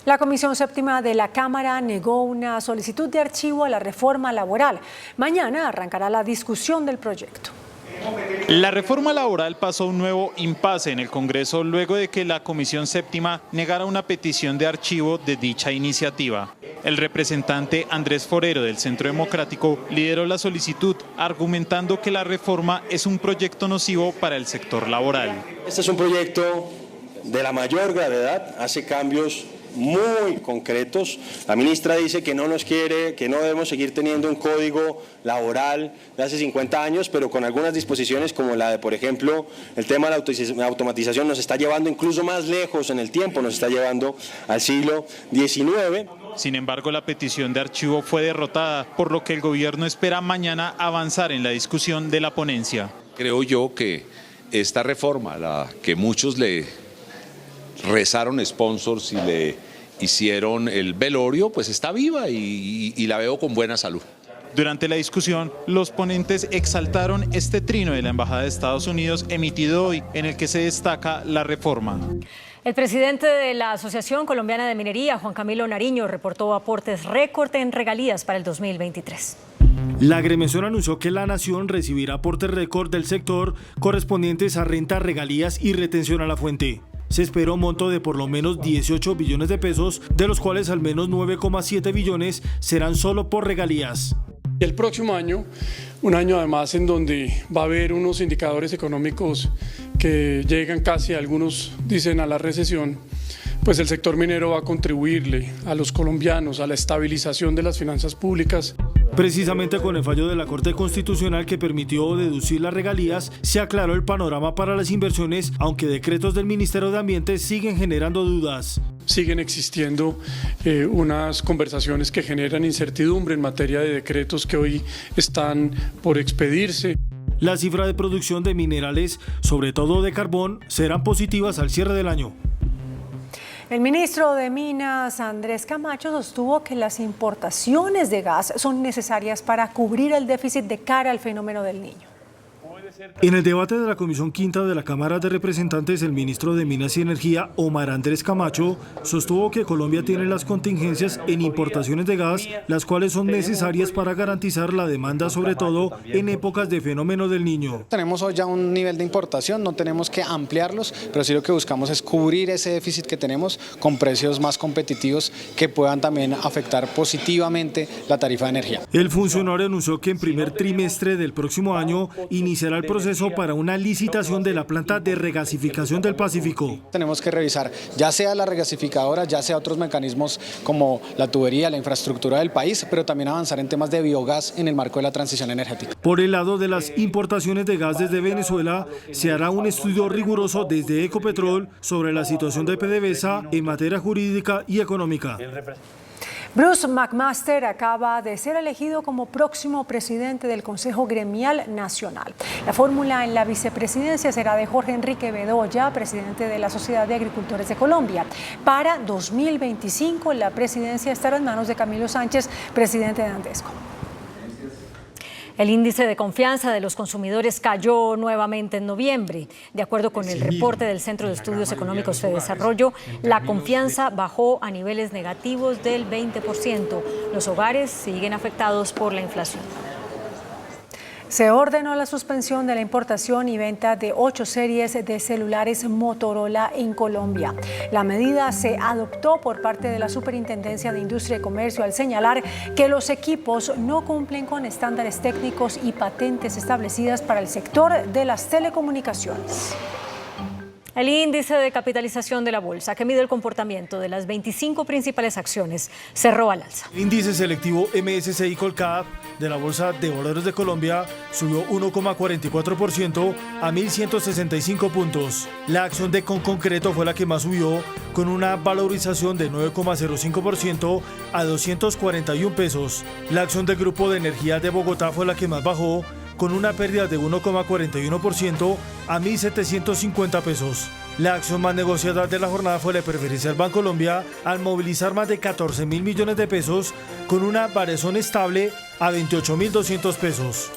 La Comisión Séptima de la Cámara negó una solicitud de archivo a la reforma laboral. Mañana arrancará la discusión del proyecto. La reforma laboral pasó un nuevo impasse en el Congreso luego de que la Comisión Séptima negara una petición de archivo de dicha iniciativa. El representante Andrés Forero del Centro Democrático lideró la solicitud, argumentando que la reforma es un proyecto nocivo para el sector laboral. Este es un proyecto de la mayor gravedad, hace cambios muy concretos. La ministra dice que no nos quiere, que no debemos seguir teniendo un código laboral de hace 50 años, pero con algunas disposiciones como la de, por ejemplo, el tema de la automatización nos está llevando incluso más lejos en el tiempo, nos está llevando al siglo XIX. Sin embargo, la petición de archivo fue derrotada, por lo que el gobierno espera mañana avanzar en la discusión de la ponencia. Creo yo que esta reforma, la que muchos le rezaron sponsors y le hicieron el velorio, pues está viva y la veo con buena salud. Durante la discusión, los ponentes exaltaron este trino de la Embajada de Estados Unidos emitido hoy, en el que se destaca la reforma. El presidente de la Asociación Colombiana de Minería, Juan Camilo Nariño, reportó aportes récord en regalías para el 2023. La agremiación anunció que la nación recibirá aportes récord del sector correspondientes a renta, regalías y retención a la fuente. se espera un monto de por lo menos 18 billones de pesos, de los cuales al menos 9,7 billones serán solo por regalías. El próximo año, un año además en donde va a haber unos indicadores económicos que llegan casi, algunos dicen, a la recesión, pues el sector minero va a contribuirle a los colombianos a la estabilización de las finanzas públicas. Precisamente con el fallo de la Corte Constitucional que permitió deducir las regalías, se aclaró el panorama para las inversiones, aunque decretos del Ministerio de Ambiente siguen generando dudas. Siguen existiendo unas conversaciones que generan incertidumbre en materia de decretos que hoy están por expedirse. La cifra de producción de minerales, sobre todo de carbón, serán positivas al cierre del año. El ministro de Minas, Andrés Camacho, sostuvo que las importaciones de gas son necesarias para cubrir el déficit de cara al fenómeno del Niño. En el debate de la Comisión Quinta de la Cámara de Representantes, el ministro de Minas y Energía, Omar Andrés Camacho, sostuvo que Colombia tiene las contingencias en importaciones de gas, las cuales son necesarias para garantizar la demanda, sobre todo en épocas de fenómeno del Niño. Tenemos hoy ya un nivel de importación, no tenemos que ampliarlos, pero sí lo que buscamos es cubrir ese déficit que tenemos con precios más competitivos que puedan también afectar positivamente la tarifa de energía. El funcionario anunció que en primer trimestre del próximo año iniciará el proceso para una licitación de la planta de regasificación del Pacífico. Tenemos que revisar ya sea la regasificadora, ya sea otros mecanismos como la tubería, la infraestructura del país, pero también avanzar en temas de biogás en el marco de la transición energética. Por el lado de las importaciones de gas desde Venezuela, se hará un estudio riguroso desde Ecopetrol sobre la situación de PDVSA en materia jurídica y económica. Bruce McMaster acaba de ser elegido como próximo presidente del Consejo Gremial Nacional. La fórmula en la vicepresidencia será de Jorge Enrique Bedoya, presidente de la Sociedad de Agricultores de Colombia. Para 2025, la presidencia estará en manos de Camilo Sánchez, presidente de Andesco. El índice de confianza de los consumidores cayó nuevamente en noviembre. De acuerdo con el reporte del Centro de Estudios Económicos de Desarrollo, la confianza bajó a niveles negativos del 20%. Los hogares siguen afectados por la inflación. Se ordenó la suspensión de la importación y venta de 8 series de celulares Motorola en Colombia. La medida se adoptó por parte de la Superintendencia de Industria y Comercio al señalar que los equipos no cumplen con estándares técnicos y patentes establecidas para el sector de las telecomunicaciones. El índice de capitalización de la bolsa, que mide el comportamiento de las 25 principales acciones, cerró al alza. El índice selectivo MSCI Colcap de la Bolsa de Valores de Colombia subió 1,44% a 1.165 puntos. La acción de Concreto fue la que más subió, con una valorización de 9,05% a 241 pesos. La acción del Grupo de Energía de Bogotá fue la que más bajó, con una pérdida de 1,41% a 1.750 pesos. La acción más negociada de la jornada fue la preferencial Bancolombia, al movilizar más de 14.000 millones de pesos, con una variación estable a 28.200 pesos.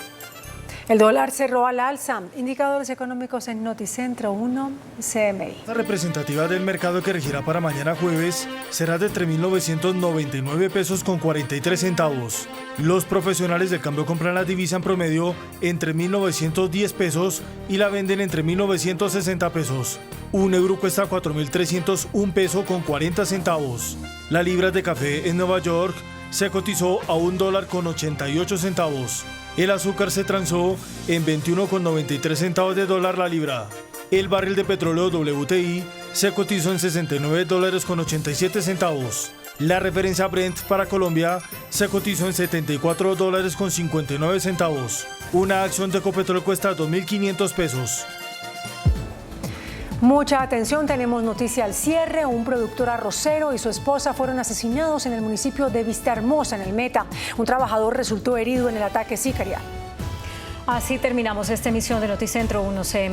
El dólar cerró al alza. Indicadores económicos en Noticentro 1, CMI. La representativa del mercado que regirá para mañana jueves será de 3.999 pesos con 43 centavos. Los profesionales del cambio compran la divisa en promedio entre 1.910 pesos y la venden entre 1.960 pesos. Un euro cuesta 4.301 pesos con 40 centavos. La libra de café en Nueva York se cotizó a $1 con 88 centavos. El azúcar se transó en 21,93 centavos de dólar la libra. El barril de petróleo WTI se cotizó en $69 con 87 centavos. La referencia Brent para Colombia se cotizó en $74 con 59 centavos. Una acción de Ecopetrol cuesta 2.500 pesos. Mucha atención, tenemos noticia al cierre. Un productor arrocero y su esposa fueron asesinados en el municipio de Vistahermosa, en el Meta. Un trabajador resultó herido en el ataque sicarial. Así terminamos esta emisión de Noticentro 1 CM.